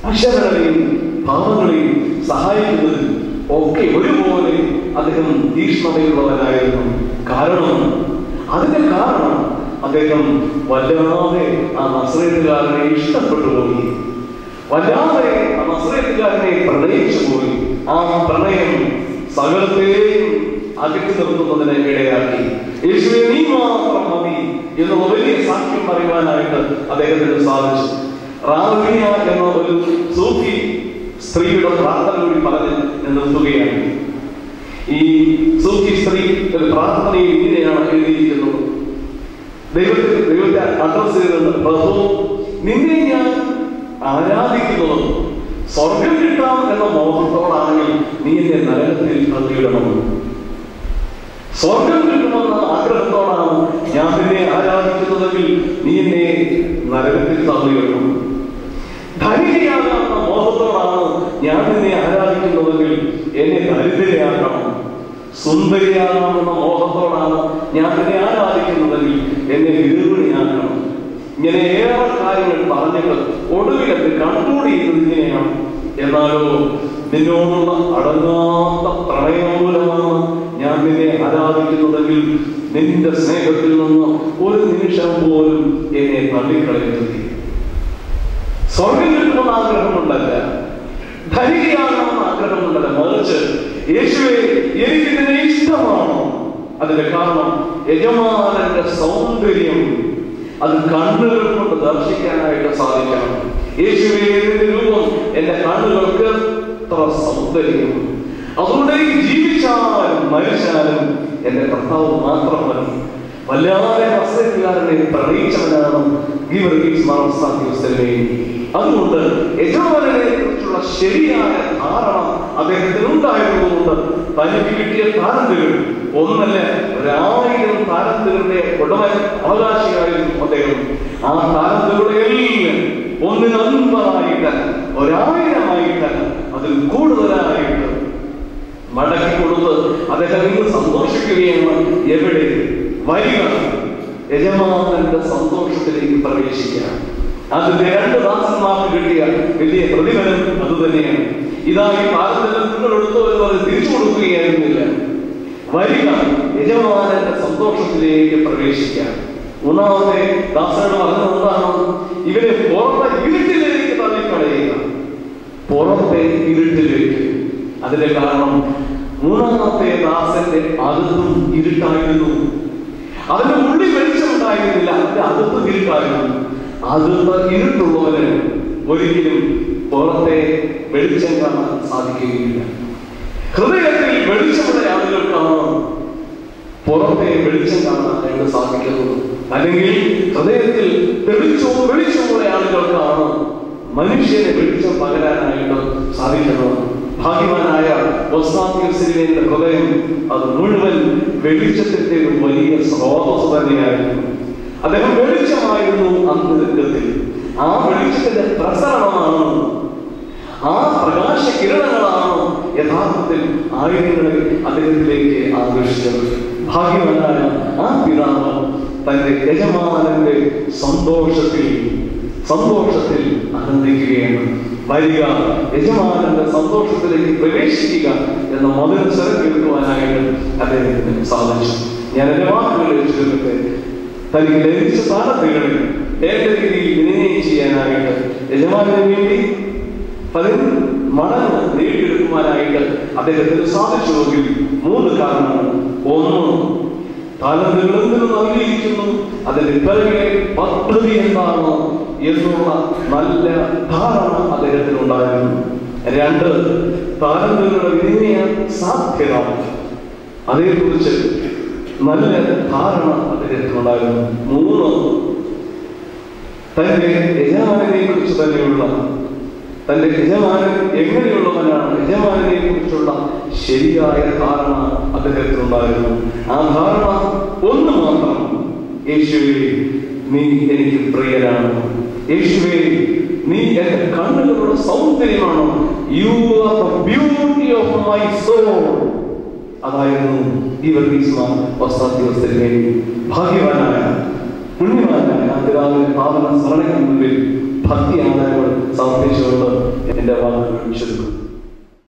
അക്ഷരങ്ങളെയും ഭാവങ്ങളെയും സഹായിക്കുന്നതിൽ ഒക്കെ ഒരുപോലെ അദ്ദേഹം തീക്ഷ്ണതയുള്ളവനായിരുന്നു. അതിന്റെ കാരണം അദ്ദേഹം വല്ലാതെ ആ നസ്രേത്തുകാരനെ ഇഷ്ടപ്പെട്ടു പോയി, വല്ലാതെ ആ നസ്രേത്തുകാരനെ പ്രണയിച്ചു പോയി. ആ പ്രണയം സകലത്തെയും അകറ്റി നിർത്തുന്നതിനെ ഇടയാക്കി. യേശുവേ നീ മാത്രം മതി എന്നുള്ള വലിയ സാക്ഷ്യം പറയുവാനായിട്ട് അദ്ദേഹത്തിന് സാധിച്ചു. റാവിയ എന്ന ഒരു സൂഫി സ്ത്രീയുടെ പ്രാർത്ഥന കൂടി പറഞ്ഞ് നിർത്തുകയാണ്. ഈ സൂഫി സ്ത്രീ ഒരു പ്രാർത്ഥനയിൽ ഇങ്ങനെയാണ് എഴുതിയിരിക്കുന്നത്: ദൈവത്തെ അഡ്രസ് ചെയ്തത്, പ്രഭു നിന്നെ ഞാൻ ആരാധിക്കുന്നത് സ്വർഗം കിട്ടാം എന്ന മോഹത്തോടാണെങ്കിൽ നീ എന്നെ നരകത്തിൽ തള്ളിയിടണം. സ്വർഗം കിട്ടുമെന്ന ആഗ്രഹത്തോടാണ് ഞാൻ നിന്നെ ആരാധിക്കുന്നതെങ്കിൽ നീ എന്നെ നിന്നെ ആരാധിക്കുന്നുവെങ്കിൽ എന്നെ ദരിദ്രയാക്കണം. സുന്ദരിയാകാമെന്ന മോഹത്തോടാണ് ഞാൻ നിന്നെ ആരാധിക്കുന്നതെങ്കിൽ എന്നെ ഗർഭിണിയാക്കണം. ഇങ്ങനെ ഏറെ കാര്യങ്ങൾ പറഞ്ഞിട്ട് ഒടുവിലത് കൺക്ലൂഡ് ചെയ്യുന്നത് ഇങ്ങനെയാണ്: എന്നാലോ നിന്നോടുള്ള അടങ്ങാത്ത പ്രണയമൂലമാണ് ഞാൻ നിന്നെ ആരാധിക്കുന്നതെങ്കിൽ നിന്റെ സ്നേഹത്തിൽ നിന്ന് ഒരു നിമിഷം പോലും എന്നെ തള്ളിക്കളയുന്നത്. സ്വർഗം കിട്ടണമെന്ന് ആഗ്രഹമുണ്ടല്ല, ധനികയാകണമെന്ന് ആഗ്രഹമുണ്ടല്ല, മറിച്ച് യേശുവേ എനിക്ക് നിന്നെ ഇഷ്ടമാണ്. അതിന്റെ കാരണം യജമാനന്റെ സൗന്ദര്യം അത് കണ്ണുകൾ കൊണ്ട് ദർശിക്കാനായിട്ട് സാധിക്കണം. യേശുവേ നിന്റെ രൂപം എന്റെ കണ്ണുകൾക്ക് എത്ര സൗന്ദര്യം. അതുകൊണ്ട് ജീവിച്ചാലും മരിച്ചാലും എന്റെ കർത്താവ് മാത്രം മതി. വല്ലാതെ വസ്തുക്കാരനെ പ്രണയിച്ചവനാണ് ഗീവർഗീസ് മാർ ഔസ്താത്യോസ്. അതുകൊണ്ട് യജമാനനെ കുറിച്ചുള്ള ശരിയായ ധാരണ അദ്ദേഹത്തിന് ഉണ്ടായിരുന്നതുകൊണ്ട് തനിക്ക് കിട്ടിയ താലന്തുകൾ ഒന്നല്ല 1000 താലന്തുകളുടെ ഉടമ അവകാശിയായിരുന്നു അദ്ദേഹം. ആ താലന്തുകളെല്ലാം 150 1000 അതിൽ കൂടുതലായിട്ട് മടക്കി കൊടുത്ത് അദ്ദേഹം ഇന്ന് സന്തോഷിക്കുകയാണ്. എവിടെ വരിക? യജമാനന്റെ സന്തോഷത്തിലേക്ക് പ്രവേശിക്കുക. അതിന്റെ 2 ദാസന്മാർക്ക് കിട്ടിയ വലിയ പ്രതിഫലം അതുതന്നെയാണ്. ഇതാ ഈ താലന്തുകൾ നിങ്ങൾ എടുത്തു എന്ന് തിരിച്ചു കൊടുക്കുകയായിരുന്നില്ല. വരിക, യജമാനന്റെ സന്തോഷത്തിലേക്ക് പ്രവേശിക്കുക. 3ാമത്തെ ദാസനോട് പറഞ്ഞത് എന്താണ്? ഇവരെ പുറത്തെ ഇരുട്ടിലേക്ക് തള്ളിക്കളയുക. പുറത്തെ ഇരുട്ടിലേക്ക്. അതിന്റെ കാരണം 3ാമത്തെ ദാസന്റെ അകത്തും ഇരുട്ടായിരുന്നു. അതിന്റെ ഉള്ളിൽ വെളിച്ചമുണ്ടായിരുന്നില്ല, അതിന്റെ അകത്തും ഇരുട്ടായിരുന്നു. അകത്ത് ഇരുട്ടുള്ളവന് ഒരിക്കലും പുറത്തെ വെളിച്ചം കാണാൻ സാധിക്കുകയില്ല. ഹൃദയത്തിൽ വെളിച്ചമുള്ള ആളുകൾക്കാണ് പുറത്തെ വെളിച്ചം കാണാനായിട്ട് സാധിക്കുന്നത്. അല്ലെങ്കിൽ ഹൃദയത്തിൽ വെളിച്ചമുള്ള ആളുകൾക്കാണ് മനുഷ്യനെ വെളിച്ചം പകരാനായിട്ട് സാധിക്കുന്നത്. ഭാഗ്യവാനായ ഔസ്താത്യോസിന്റെ ഹൃദയം അത് മുഴുവൻ വെളിച്ചത്തിന്റെ ഒരു വലിയ സ്രോതസ് തന്നെയായിരുന്നു. അദ്ദേഹം വെളിച്ചമായിരുന്നു അന്തരംഗത്തിൽ. ആ വെളിച്ചത്തിന്റെ പ്രസരണമാണ്, ആ പ്രകാശ കിരണങ്ങളാണ് യഥാർത്ഥത്തിൽ ആയിരങ്ങളെ അദ്ദേഹത്തിലേക്ക് ആകർഷിച്ചത്. ഭാഗ്യവാനായ ആ പിതാവ് തന്റെ യജമാനന്റെ സന്തോഷത്തിൽ ആനന്ദിക്കുകയാണ്. വരിക, യജമാനന്റെ സന്തോഷത്തിലേക്ക് പ്രവേശിക്കുക എന്ന മധുര സ്വരം കേൾക്കുവാനായിട്ട് അദ്ദേഹത്തിന് സാധിച്ചു. ഞാൻ എന്റെ വാക്കുകളെ ചുരുക്കത്തെ തനിക്ക് ലഭിച്ച സ്ഥാനത്തുകളിൽ ഏക രീതിയിൽ വിനിമയം ചെയ്യാനായിട്ട് യജമാനു വേണ്ടി 10 മടങ്ങ് നേടിയെടുക്കുവാനായിട്ട് അദ്ദേഹത്തിന് സാധിച്ചുവെങ്കിൽ 3 കാരണങ്ങൾ. 1, താലന്തുകൾ എന്തിനു നൽകിയിരിക്കുന്നു, അതിന്റെ പിറകിലെ പദ്ധതി എന്താണ് എന്നുള്ള നല്ല ധാരണ അദ്ദേഹത്തിനുണ്ടായിരുന്നു. 2, താലന്തുകളുടെ വിനിമയ സാധ്യത, അതേക്കുറിച്ച് നല്ല ധാരണ അദ്ദേഹത്തിനുണ്ടായിരുന്നു. 3, തന്റെ യജമാനനെ കുറിച്ച് തന്നെയുള്ള, തന്റെ യജമാനൻ എങ്ങനെയുള്ളവനാണ്, യജമാനനെ കുറിച്ചുള്ള ശരിയായ ധാരണ അദ്ദേഹത്തിനുണ്ടായിരുന്നു. ആ ധാരണ ഒന്ന് മാത്രം: യേശുവേ നീ എനിക്ക് പ്രിയനാണ്. യേശുവേ നീ എന്റെ കണ്ണുകളുടെ സൗന്ദര്യമാണ്. You are the beauty of my soul. അതായിരുന്നു ഗീവർഗീസ് മാർ ഔസ്താത്യോസിന്റെ ഭാഗ്യവാനായ പുണ്യവാനായ പിതാവിന്റെ പാവന സ്മരണയ്ക്ക് മുമ്പിൽ ഭക്തി ആദരങ്ങൾ സമർപ്പിച്ചുകൊണ്ട് എന്റെ വാക്കുകൾ ചുരുക്കും.